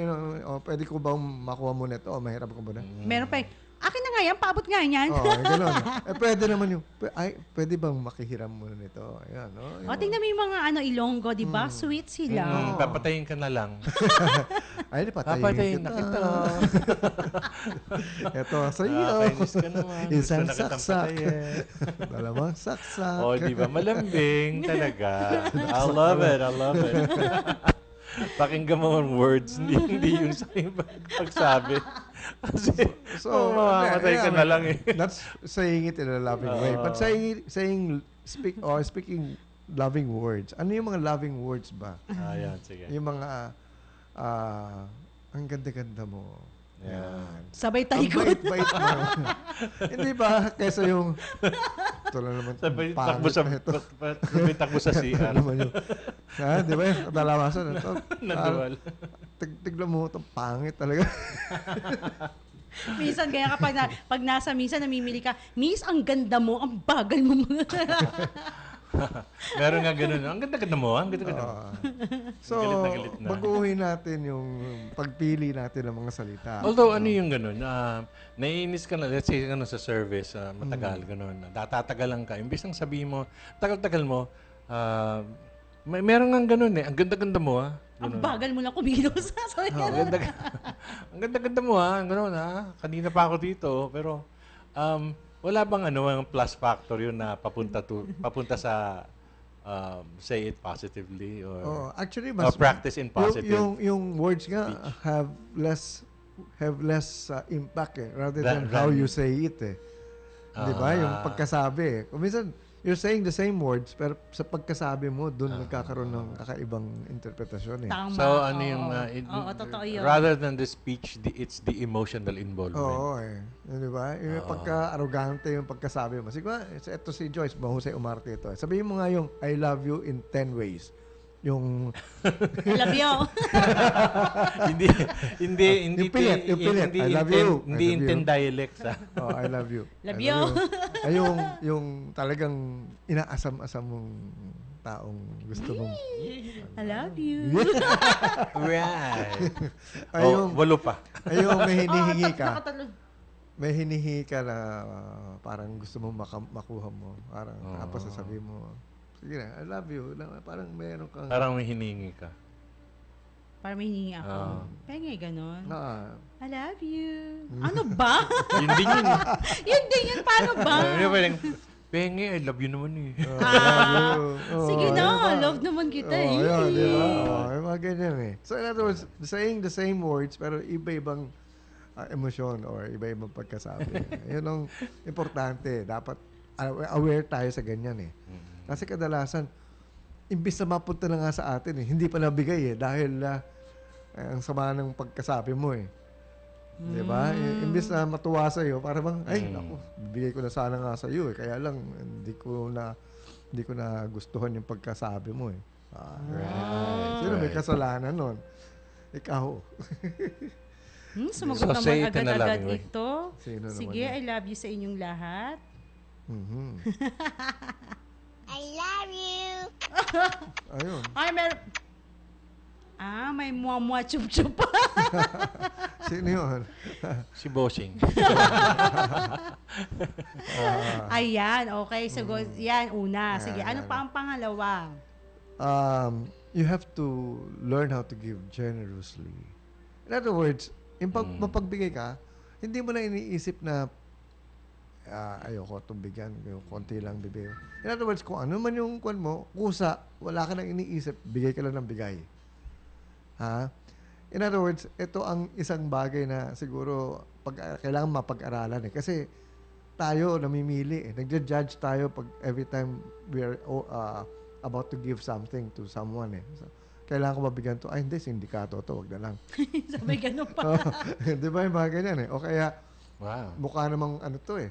pwede ko bang makuha mo nito? Mahirap ko ba na? Meron pa akin na nga yan, paabot nga yan. Gano'n. Pwede naman yung, pwede bang makihiram mo nito? Ayan, Tingnan mo yung mga Ilonggo, di ba? Sweet sila. Papatayin ka na lang. Ay, Papatayin patayin na kita. kita. Ito sa iyo. Kainis ka naman. Isang Gusto na kitang saksak. patayin. Dalawang saksak. Di ba? Malambing talaga. I love it. Pakinggan mo ang words, hindi yung sa pagsabi. Kasi, mamamatay ka na lang That's saying it in a loving way. But speaking loving words. Ano yung mga loving words ba? Yan, sige. Yung mga, ang ganda-ganda mo. Yan. Sabay tayo Ang bait-bait mo. Hindi ba? Kaysa yung, ito lang naman. Sabay pangit takbo sa CR. naman yung, di ba yung kadalawasan? Naduwal. Tignan mo, itong pangit talaga. Minsan, kaya pag minsan namimili ka, Miss, ang ganda mo, ang bagal mo. Meron nga ganun. Ang ganda-ganda mo. So, Galit na galit na. baguhin natin yung pagpili natin ng mga salita. Although, ano yung ganun? Naiinis ka na, let's say, sa service, matagal, ganun. Tatagalan ka. Imbis nang sabihin mo, tagal-tagal mo, meron nga ganun Ang ganda-ganda mo, Ang bagal mo lang kumilos. Ang ganda-ganda mo, Ganun, Kanina pa ako dito. Pero, wala bang ang plus factor yun na papunta sa say it positively or actually, or practice in positive? Yung words nga have less impact rather than how you say it Di ba? Yung pagkasabi. Kung minsan, you're saying the same words, pero sa pagkasabi mo, doon nagkakaroon ng kakaibang interpretasyon Tama. So, ano yung... totoo yun. Rather than the speech, it's the emotional involvement. Oo Di ba? Yung pagka-arrogante yung pagkasabi mo. Siguro, ito si Joyce, mahusay umarte ito. Sabihin mo nga yung I love you in 10 ways. Yung I love you. Hindi yung pilit. I love you. Hindi intent dialects. I love you. Love you. Ay, yung talagang inaasam-asam mong taong gusto mong... I love you. Right. Ayong, Walo pa. ayong may hinihingi ka. Nakatatlo. May hinihingi ka na parang gusto mong makuha mo. Parang tapos sasabihin mo, sige na, I love you. Parang meron kang... Parang may hiningi ka. Para may hiningi ako. Penge, ganon. I love you. Ano ba? Yun din yun. Yun din yun. Paano ba? Hindi pa lang, Penge, I love you naman eh. Sige yun na, ba? love naman kita eh. Yun, di ba? Yung mga ganyan eh. So in other words, saying the same words pero iba-ibang emosyon or iba-ibang pagkasabi. Yun ang importante. Dapat aware tayo sa ganyan eh. Kasi kadalasan, imbis na mapunta na nga sa atin eh, hindi pa nabigay eh. Dahil ang sama ng pagkasabi mo eh. Di ba? Imbis na matuwa sa'yo, para bang, ay, naku, bibigay ko na sana nga sa'yo eh. Kaya lang, hindi ko na gustuhan yung pagkasabi mo eh. Right. Sino may kasalanan nun? Ikaw. Sumagot So, say naman it in a agad-agad loving way. ito. Sino naman Sige, yun? I love you sa inyong lahat. I love you. Ayun. Ay, may muwa-muwa chup-chup. Sino yun? Si Bossing. Ayan, okay. So, yan, una. Sige, Ayan, ano pa ang pangalawa? You have to learn how to give generously. In other words, mapagbigay ka, hindi mo na iniisip na ayoko itong bigyan, yung konti lang bibigay. In other words, kung ano man yung kwan mo, kusa, wala ka nang iniisip, bigay ka lang ng bigay. Ha? In other words, ito ang isang bagay na siguro kailangan mapag-aralan eh. Kasi tayo namimili eh. Nagja-judge tayo pag every time we are about to give something to someone eh. So, kailangan ko mabigyan to. Ay, hindi, sindikato to. Wag na lang. Sabay ganun pa. Di ba yung mga ganyan eh? O kaya, Wow. mukha namang ano to eh.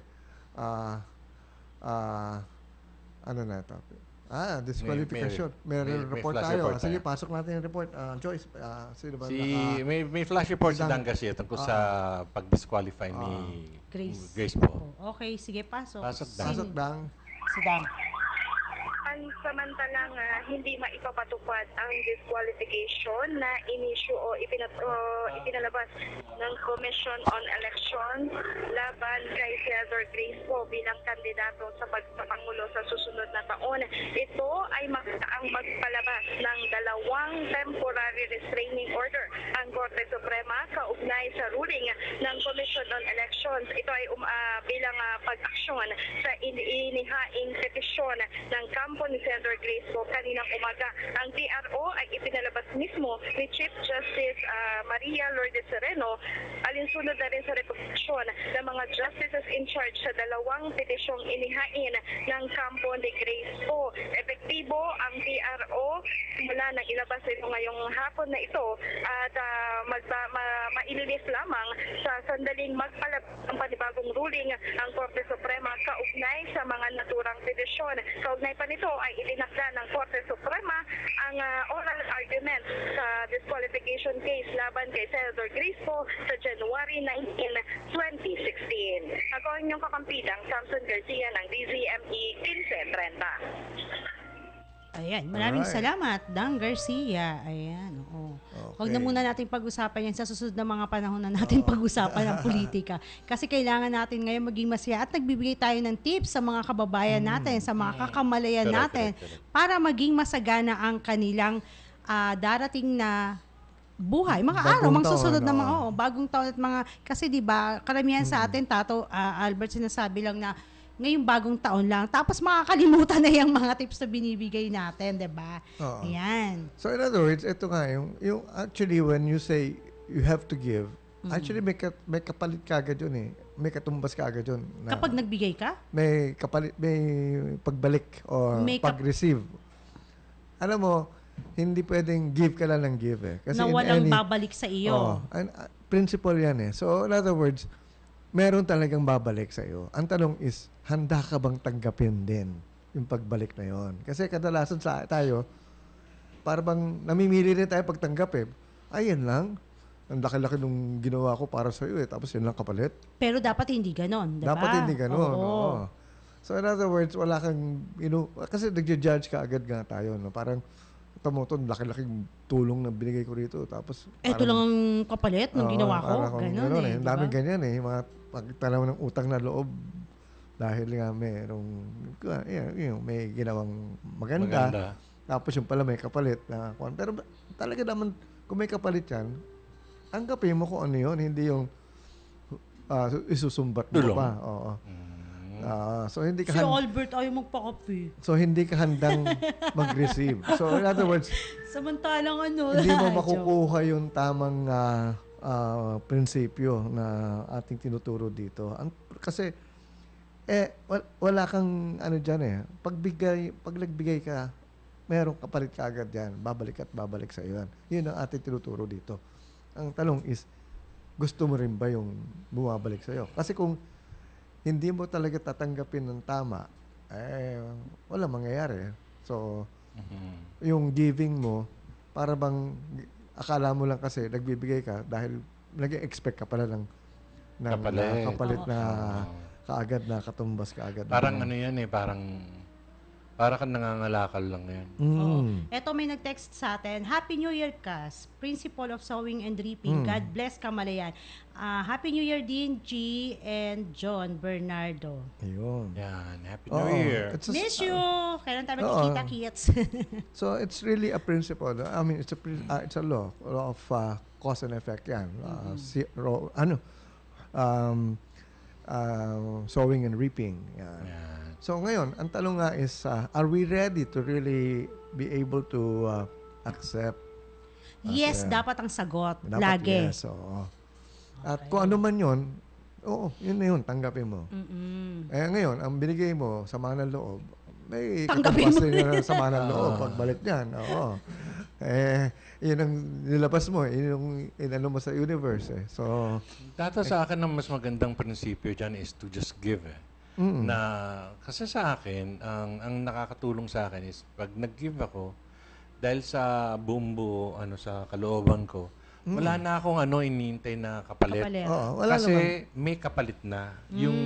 Ano na ito? Disqualification. May report flash tayo. report Sige, tayo. pasok natin yung report. Joyce, sino ba? May flash report si Dang- Dan Garcia tungkol sa pag-disqualify ni Grace. po. Okay, sige, pasok. Pasok, Dan. Pasok dang. Si Dang. Samantalang hindi maipapatupad ang disqualification na inisyu o ipinalabas ng Commission on Elections laban kay Cesar Grace po bilang kandidato sa pagpapangulo sa susunod na taon. Ito ay ang magpalabas ng 2 temporary restraining order ang Korte Suprema kaugnay sa ruling ng Commission on Elections. Ito ay bilang pag-aksyon sa inihaing petisyon ng kampo ni Senator Grace po kaninang umaga. Ang TRO ay ipinalabas mismo ni Chief Justice Maria Lourdes Sereno alinsunod na rin sa rekomendasyon ng mga justices in charge sa 2 petisyong inihain ng kampo ni Grace po. Epektibo ang TRO mula nang ilabas ito ngayong hapon na ito at maililis lamang sa sandaling magpalabas ng panibagong ruling ang Korte Suprema kaugnay sa mga naturang petisyon. Kaugnay pa nito ay itinakda ng Korte Suprema ang oral argument sa disqualification case laban kay Senator Grace po sa January 19, 2016. Ako ang inyong kakampidang Samson Garcia ng DZME 1530. Ayan, maraming Alright. salamat, Dang Garcia. Ayan, oo. Huwag na Okay. muna natin pag-usapan yan sa susunod na mga panahon na natin pag-usapan ng politika. Kasi kailangan natin ngayon maging masaya at nagbibigay tayo ng tips sa mga kababayan natin, sa mga kakamalayan Correct, natin, correct. para maging masagana ang kanilang darating na buhay, mga Bagong araw, mga susunod taon, na mga oo. bagong taon at mga, kasi di ba karamihan sa atin, Albert, sinasabi lang na ngayong bagong taon lang. Tapos makakalimutan na yung mga tips na binibigay natin, di ba? Oo. Ayan. So in other words, ito nga, yung actually when you say you have to give, actually may kapalit kagad yun eh. May katumbas kagad yun. Na Kapag nagbigay ka, may kapalit, may pagbalik o May pag-receive. Alam mo, hindi pwedeng give ka lang ng give eh. Kasi na in walang any- babalik sa iyo. principle yan eh. So in other words, meron talagang babalik sa iyo. Ang tanong is, handa ka bang tanggapin din yung pagbalik na yon? Kasi kadalasan tayo, parang namimili rin tayo pagtanggap eh. Ay, yan lang. Ang laki-laki nung ginawa ko para sa iyo eh. Tapos yun lang kapalit. Pero dapat hindi ganon, di ba? Dapat hindi ganun. Oo. Oo. So in other words, wala kang, kasi nagja-judge ka agad nga tayo, no? Parang, tumutong laki-laking tulong na binigay ko rito. Tapos, Ito lang ang kapalit ng ginawa ko. Ganon eh. Ang daming ganyan eh. Mga pagtanaw ng utang na loob dahil nga may ginawang maganda. Tapos yung pala may kapalit. Pero talaga naman, kung may kapalit yan, tanggapin mo kung ano yun. Hindi yung isusumbat mo pa. Oo. So hindi ka Si Albert ayaw magpakape. So hindi ka handang mag-receive. So in other words, samantalang hindi mo makukuha yung tamang prinsipyo na ating tinuturo dito. Kasi wala kang diyan Pag nagbigay ka, merong kapalit ka agad yan. Babalik at babalik sa iyo yan. Yun ang ating tinuturo dito. Ang tanong is, gusto mo rin ba yung bumabalik sa iyo? Kasi kung hindi mo talaga tatanggapin ng tama, wala mangyayari. So, yung giving mo, para bang akala mo lang kasi nagbibigay ka dahil nag-expect ka pala ng kapalit na kaagad na katumbas kaagad. Parang parang kang nangangalakal lang yan. Eto may nag-text sa atin. Happy New Year, Cas. Principle of Sowing and Reaping. God bless Kamalayan. Happy New Year din, G and John Bernardo. Ayun. Yan. Happy New Year. Miss you! Kailan tayo magkikita, kids? So, it's really a principle. I mean, it's a law of cause and effect yan. Sowing and reaping. Yan. Yan. So ngayon, ang tanong nga is, are we ready to really be able to accept? Yes, dapat ang sagot. Dapat Lagi. Yes, oo. At kung ano man yun, yun na yun, tanggapin mo. Ngayon, ang binigay mo, sama ng loob, may tanggapin mo na sama ng loob, pagbalik niyan. Oo. Yun ang nilabas mo, yun yung inano mo sa universe. So, Data sa akin, ang mas magandang prinsipyo dyan is to just give. Kasi sa akin, ang nakakatulong sa akin is pag nag-give ako, dahil sa bumbu, sa kalooban ko, wala na akong iniintay na kapalit. Kasi may kapalit na. Yung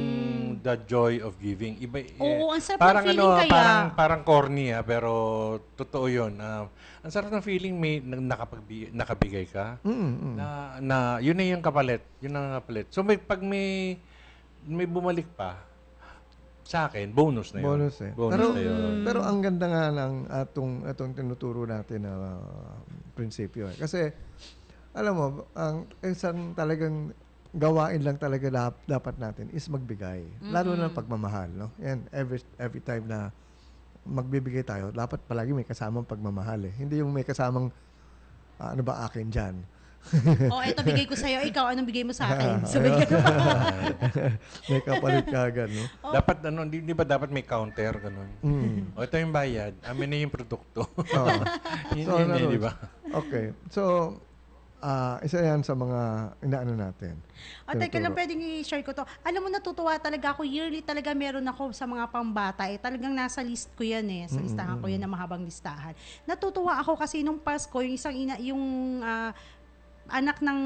the joy of giving. Iba, Oo, ang sarap parang ng feeling kaya. Parang corny pero totoo yun. Ang sarap ng feeling may nakabigay ka. Na yun na yung kapalit. Yun ang kapalit. So pag may bumalik pa, sa akin, bonus na yun. Pero ang ganda nga ng atong tinuturo natin na prinsipyo. Kasi, alam mo, ang isang talagang gawain lang talaga dapat natin is magbigay. Lalo na pagmamahal. No? And every time na magbibigay tayo, dapat palagi may kasamang pagmamahal. Hindi yung may kasamang, akin dyan. Ito bigay ko sa'yo. Ikaw, anong bigay mo sa akin? May kapalit ka agad, no? Dapat, di ba dapat may counter, ganun? Ito yung bayad. Amin na yung produkto. Di ba? Okay. So, isa yan sa mga inaano natin. Teka lang, pwedeng i-share ko to. Alam mo, natutuwa talaga ako. Yearly talaga meron ako sa mga pambata. Talagang nasa list ko yan Sa listahan ko yan na mahabang listahan. Natutuwa ako kasi nung Pasko, yung anak ng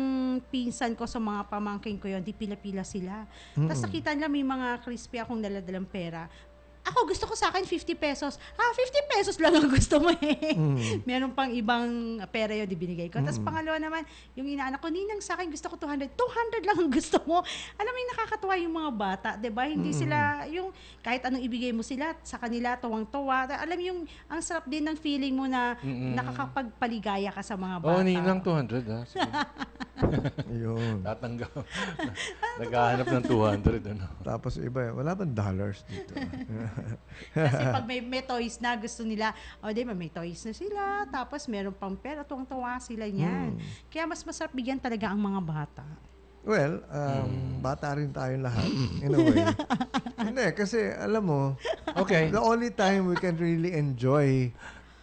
pinsan ko sa mga pamangkin ko yun, di pila-pila sila. Tapos nakita nila may mga crispy akong daladalang pera. Ako, gusto ko sa akin 50 pesos. 50 pesos lang ang gusto mo Meron pang ibang pera yun, di binigay ko. Tapos pangalawa naman, yung inaanak ko, ninang sa akin gusto ko 200. 200 lang ang gusto mo. Alam mo yung nakakatuwa yung mga bata, di ba? Hindi sila, yung kahit anong ibigay mo sila, sa kanila, tuwang-tuwa. Alam mo yung, ang sarap din ng feeling mo na nakakapagpaligaya ka sa mga bata. Ninang 200 Yun. Tatanggap. Naghahanap ng 200. Tapos iba, wala bang dollars dito? Kasi pag may toys na gusto nila, may toys na sila, tapos meron pang pera, tuwang-tuwa sila niyan. Kaya mas masarap bigyan talaga ang mga bata. Well, bata rin tayong lahat, in a way. Hindi, kasi alam mo, the only time we can really enjoy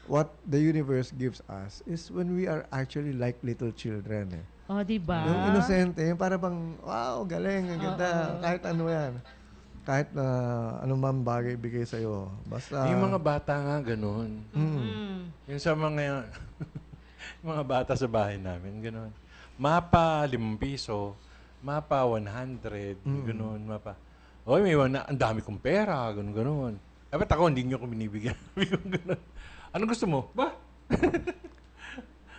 what the universe gives us is when we are actually like little children. Diba? Yung inosente, yung para bang, wow, galing, ang ganda, kahit ano yan. Kahit na anumang bagay bigay sa'yo. Basta... Yung mga bata nga, ganun. Yung sa mga mga bata sa bahay namin, ganun. Mapa 5 piso, mapa 100, ganun, mapa. Oy, may na, ang dami kong pera, ganun. Eh, ba't ako, hindi nyo ko binibigyan? Ganun. Ano gusto mo? Ba?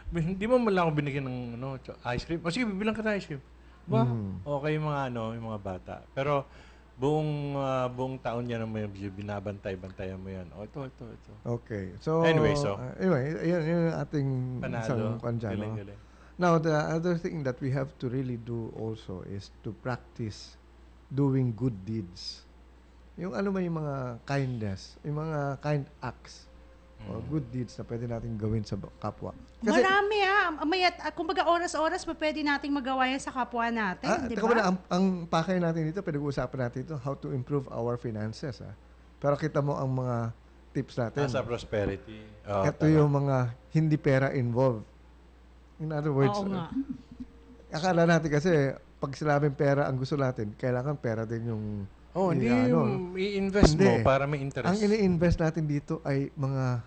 Hindi mo man lang ako binigyan ng ice cream. O sige, bibilang ka ng ice cream. Ba? Okay yung mga bata. Pero buong taon yan may binabantay-bantayan mo yan. O, ito. Okay. So, Anyway, yun yung ating Panalo. isang kanya, no? Galing. Now, the other thing that we have to really do also is to practice doing good deeds. Yung yung mga kindness, yung mga kind acts or good deeds na pwede natin gawin sa kapwa. Marami kumbaga oras-oras pa pwede nating magawa yan sa kapwa natin, di teka ba? muna, ang pakay natin dito, pinag-uusapan natin ito, how to improve our finances. Pero kita mo ang mga tips natin. Sa prosperity. Ito yung mga hindi pera involved. In other words, Oo nga. akala natin kasi pag sinabing pera ang gusto natin, kailangan pera din yung hindi yung i-invest mo para may interest. Ang ini-invest natin dito ay mga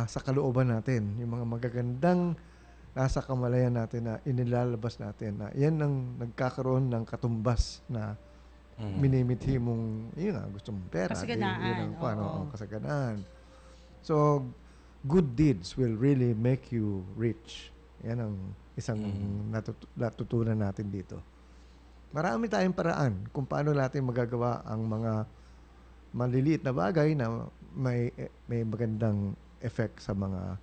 sa kalooban natin, yung mga magagandang nasa kamalayan natin na inilalabas natin na yan ang nagkakaroon ng katumbas na minimithi mong gusto mong pera. Kasaganaan. Kasaganaan. So, good deeds will really make you rich. Yan ang isang natutunan natin dito. Marami tayong paraan kung paano natin magagawa ang mga maliliit na bagay na may magandang effect sa mga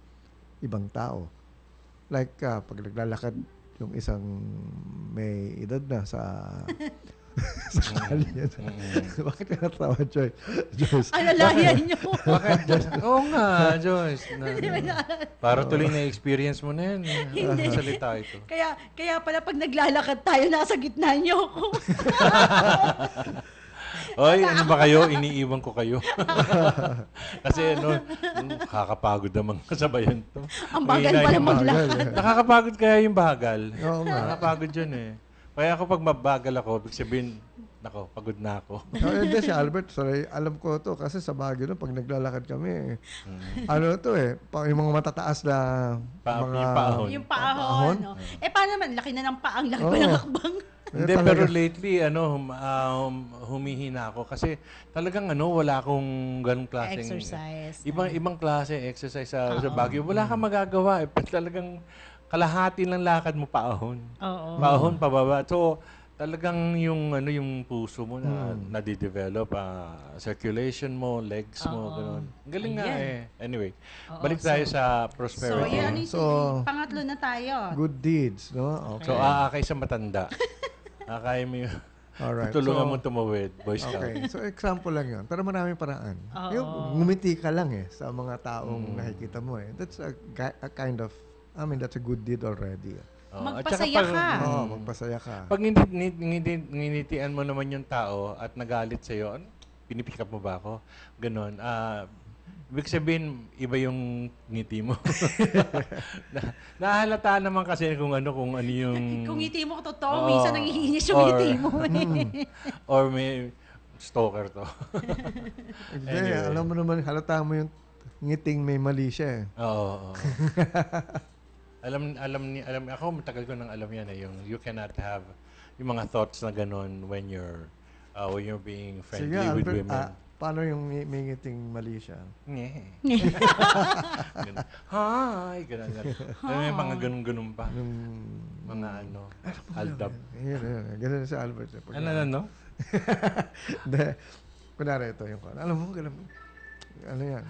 ibang tao. Like, pag naglalakad yung isang may edad na sa kalye. Bakit ka natawa, Joyce? Alalayan nyo. Bakit, Joyce? Oo nga, Joyce. Para tuloy na experience mo na yan. Hindi. Salita ito. Kaya pala pag naglalakad tayo, nasa gitna nyo ako. Oy, ano ba kayo? Iniiwan ko kayo. Kasi kakapagod naman kasabayan to. Ang bagal pala maglakad. Nakakapagod kaya yung bagal. Oo nga. Nakakapagod yun eh. Kaya ako pag mabagal ako, ibig sabihin, pagod na ako. Hindi si Albert, sorry, alam ko to kasi sa Baguio no, pag naglalakad kami, yung mga matataas na yung paahon. Yung paahon. No? Paano naman? Laki na ng paang, laki pa ng hakbang. Hindi, pero lately, humihina ako kasi talagang wala akong ganung klaseng Exercise. Ibang klase exercise sa Baguio. Wala kang magagawa. Talagang kalahati ng lakad mo paahon. Oo. Paahon, pababa. So, talagang yung puso mo na nadidevelop, circulation mo, legs mo, gano'n. Ang galing nga eh. Anyway, balik tayo sa prosperity. Pangatlo na tayo. Good deeds, no? Okay. So, aakay sa matanda. Akay mo yung tutulungan mo tumawid, Boy Scout. Okay, so example lang yun. Pero maraming paraan. Yung ngumiti ka lang sa mga taong nakikita mo That's a kind of, that's a good deed already. Magpasaya ka. Magpasaya ka. Pag nginitian mo naman yung tao at nagalit sa'yo, pinipick up mo ba ako? Ganon. Ibig sabihin, iba yung ngiti mo. Nahalata naman kasi kung ano yung... Kung ngiti mo totoo, minsan nangihinis yung ngiti mo. Or may stalker to. Hindi, alam mo naman, halata mo yung ngiting may mali siya Oo. Alam ako, matagal ko nang alam yan yung you cannot have yung mga thoughts na ganon when you're being friendly with Albert, women. paano yung may ngiting mali siya? Hi! Ganun. May mga ganun pa. Mga aldab. Ganun si Albert. Ano? Hindi. Kunwari ito yung alam mo, ano yan?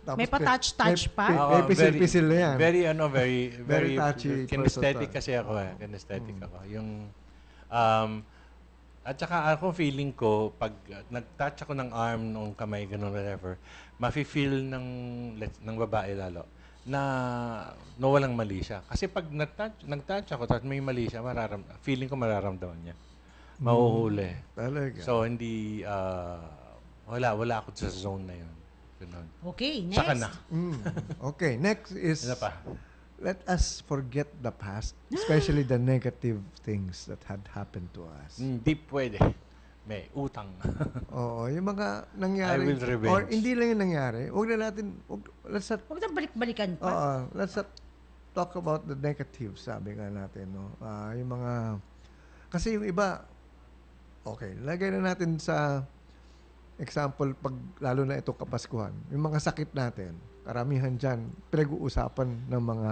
May pa-touch pa? May pisil-pisil na yan. Very touchy kinesthetic person. kasi ako Kinesthetic ako. Yung, at saka ako feeling ko, pag nag-touch ako ng arm, ng kamay, gano'n, whatever, mafe-feel ng babae lalo na walang mali siya. Kasi pag nag-touch ako, tapos may mali siya, feeling ko mararamdaman niya. Mahuhuli. Talaga. So, hindi, wala ako sa zone na yun. Ganun. Okay, next. Saka na. Okay, next is Ano pa? let us forget the past, especially the negative things that had happened to us. Hindi pwede. May utang. Oo, yung mga nangyari. I will revenge. Or hindi lang yung nangyari. Huwag Huwag na balik-balikan pa. let's not talk about the negative, sabi nga natin. No? Yung mga, kasi yung iba, Okay, lagay na natin sa example, pag lalo na itong Kapaskuhan, yung mga sakit natin, karamihan dyan, pinag-uusapan ng mga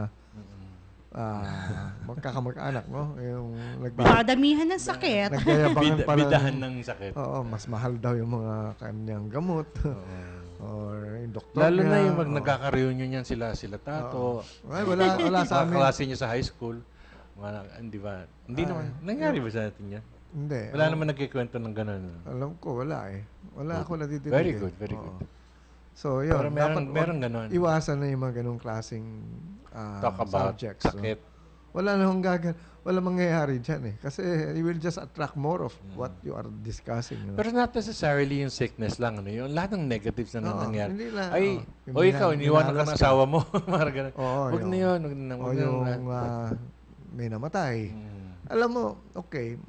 magkakamag-anak, no? Yung Padamihan ng sakit. nagyayabangan pa Bidahan ng sakit. Oo, mas mahal daw yung mga kanyang gamot. Or yung doktor Lalo niya. na yung nagkaka-reunion yan sila Tato. Ay, wala sa amin. Kaklase niyo sa high school. Hindi ba? Hindi naman. Nangyari ba sa atin yan? Hindi. Wala naman nagkikwento ng gano'n. Alam ko, wala eh. Wala ako natitindig. Very good, very good. So, yun. Pero meron gano'n. Iwasan na yung mga ganong klaseng Talk about subjects. sakit. Wala na akong wala mangyayari dyan eh. Kasi you will just attract more of what you are discussing. You know? Pero not necessarily yung sickness lang. Ano, yung lahat ng negatives na nangyari. Hindi lang. Ay, ikaw, iniwanan ka ng asawa mo. Parang ganun. Huwag na yun. O yung may namatay. Alam mo, okay,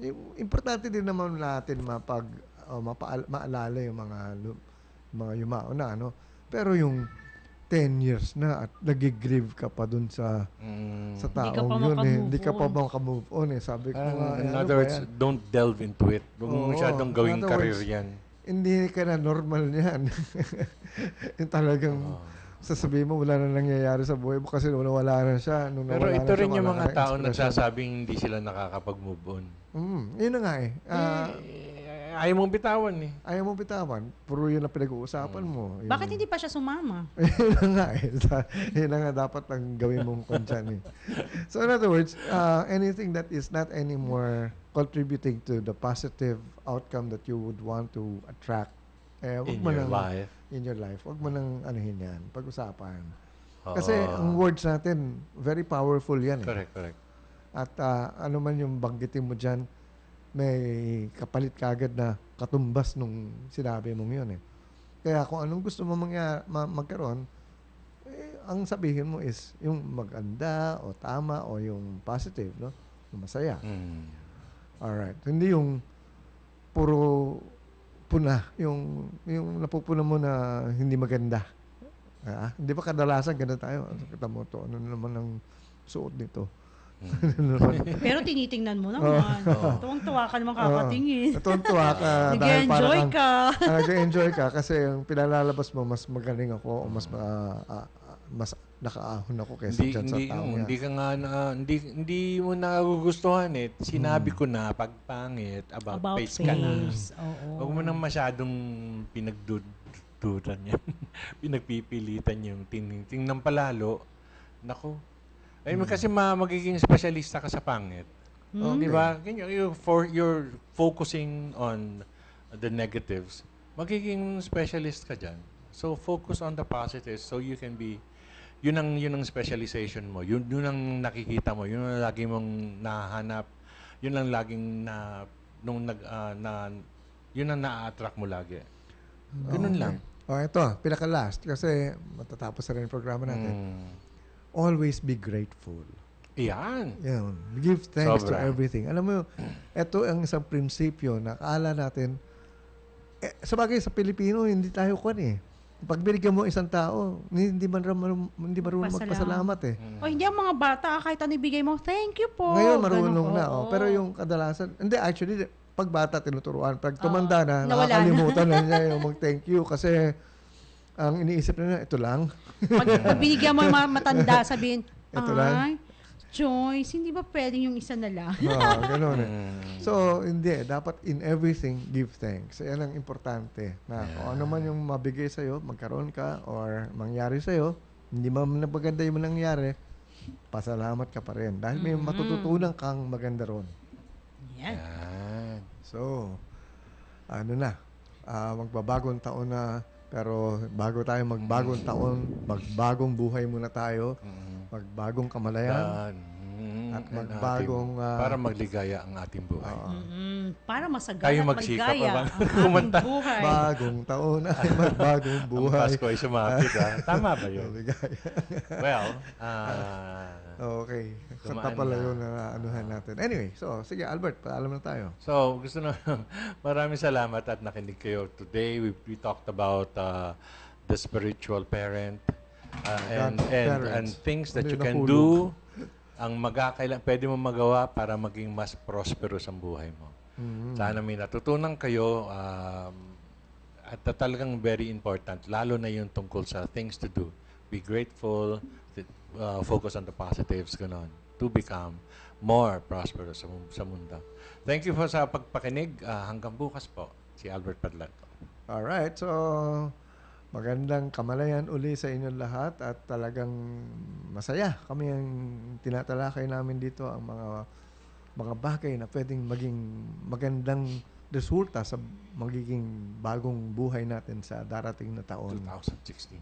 yung importante din naman natin maalala yung mga yumao na, ano? Pero yung 10 years na at nagigrieve ka pa dun sa taong yun eh. Hindi ka pa makamove on eh. Sabi ko nga, in other words, don't delve into it. Huwag mo masyadong gawing career yan. Hindi ka na normal yan. Yung talagang sasabihin mo, wala na nangyayari sa buhay mo kasi wala na siya. Pero ito rin yung mga tao nagsasabing hindi sila nakakapag-move on. Yun na nga eh. Ayaw mong bitawan eh. Ayaw mong bitawan. Puro yun ang pinag-uusapan mo. Bakit hindi pa siya sumama? Yun na nga eh. Yun na nga dapat ang gawin mong konsyan eh. So in other words, anything that is not anymore contributing to the positive outcome that you would want to attract in your life. In your life. Huwag mo nang anuhin yan. Pag-usapan. Kasi ang words natin, very powerful yan eh. Correct. At ano man yung banggitin mo dyan, may kapalit kagad na katumbas nung sinabi mong yun eh. Kaya kung anong gusto mo magkaroon, ang sabihin mo is yung maganda o tama o yung positive, no? Yung masaya. Alright. Hindi yung puro puna, yung napupuna mo na hindi maganda. Hindi ba kadalasan ganun tayo? Kita mo to, ano naman ang suot nito? Pero tinitingnan mo naman. Tuwang-tuwa ka naman kakatingin. Tuwang-tuwa ka. Nag-enjoy ka. Nag-enjoy ka kasi yung pinalalabas mo, mas magaling ako o mas nakaahon ako kaysa dyan sa tao niya. Hindi ka nga hindi mo nagugustuhan eh. Sinabi ko na pagpangit about face ka na. Huwag mo nang masyadong pinagdudutan yan. Pinagpipilitan yung tingnan palalo. Nako. Ay, kasi magiging specialista ka sa pangit. Di ba? You're focusing on the negatives. Magiging specialist ka dyan. So, focus on the positives so you can be, yun ang specialization mo. Yun ang nakikita mo. Yun ang lagi mong nahanap. Yun ang laging yun ang na-attract mo lagi. Ganun lang. Ito, pinaka-last. Kasi matatapos na rin yung programa natin. Always be grateful. Yan. Give thanks to everything. Alam mo, ito ang isang prinsipyo na akala natin, sabagay sa Pilipino, hindi tayo kwan eh. Pag binigyan mo isang tao, hindi marunong magpasalamat eh. Hindi ang mga bata, kahit ano ibigay mo, thank you po. Ngayon marunong na. Pero yung kadalasan, hindi actually, pag bata tinuturuan, pag tumanda na, nakakalimutan na niya yung mag-thank you kasi ang iniisip na ito lang. Pag binigyan mo yung mga matanda, sabihin, ito lang. Joyce, hindi ba pwedeng yung isa na lang? Ganun eh. So, hindi. Dapat in everything, give thanks. Yan ang importante. Na kung ano man yung mabigay sa'yo, magkaroon ka, or mangyari sa'yo, hindi man maganda yung nangyari, pasalamat ka pa rin. Dahil may matututunan kang maganda ron. Yan. So, magbabagong taon na. Pero bago tayo magbagong taon, magbagong buhay muna tayo, magbagong kamalayan, at magbagong... para magligaya ang ating buhay. Para masagana tayo at pa maligaya ba? ang ating buhay. Bagong taon ay magbagong buhay. Ang Pasko ay sumapit, Tama ba yun? Well, okay. Kanta pala yun na anuhan natin. Anyway, so sige Albert, paalam na tayo. So, maraming salamat at nakinig kayo. Today, we talked about the spiritual parent and things that you can do ang pwede mo magawa para maging mas prosperous ang buhay mo. Sana may natutunan kayo at talagang very important, lalo na yung tungkol sa things to do. Be grateful, focus on the positives, ganon, to become more prosperous sa mundo. Thank you po sa pagpakinig. Hanggang bukas po, si Albert Padlan. Alright, so magandang kamalayan uli sa inyong lahat at talagang masaya kami ang tinatalakay namin dito ang mga bagay na pwedeng maging magandang resulta sa magiging bagong buhay natin sa darating na taon. 2016.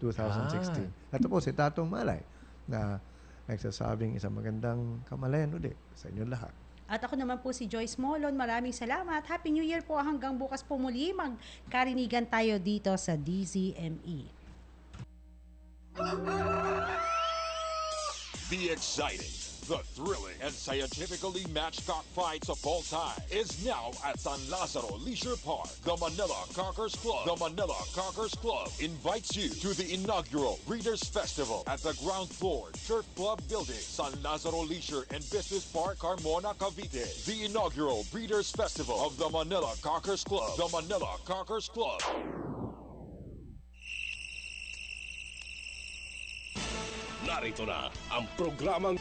Ito po si Tatong Malay na nagsasabing isang magandang kamalayan uli sa inyong lahat. At ako naman po si Joyce Molon. Maraming salamat. Happy New Year po. Hanggang bukas po muli. Magkarinigan tayo dito sa DZME. The exciting, the thrilling, and scientifically matched cockfights of all time is now at San Lazaro Leisure Park. The Manila Cockers Club. The Manila Cockers Club invites you to the inaugural Breeders' Festival at the ground floor Turf Club Building, San Lazaro Leisure and Business Park, Carmona, Cavite. The inaugural Breeders' Festival of the Manila Cockers Club. The Manila Cockers Club. Narito na ang programang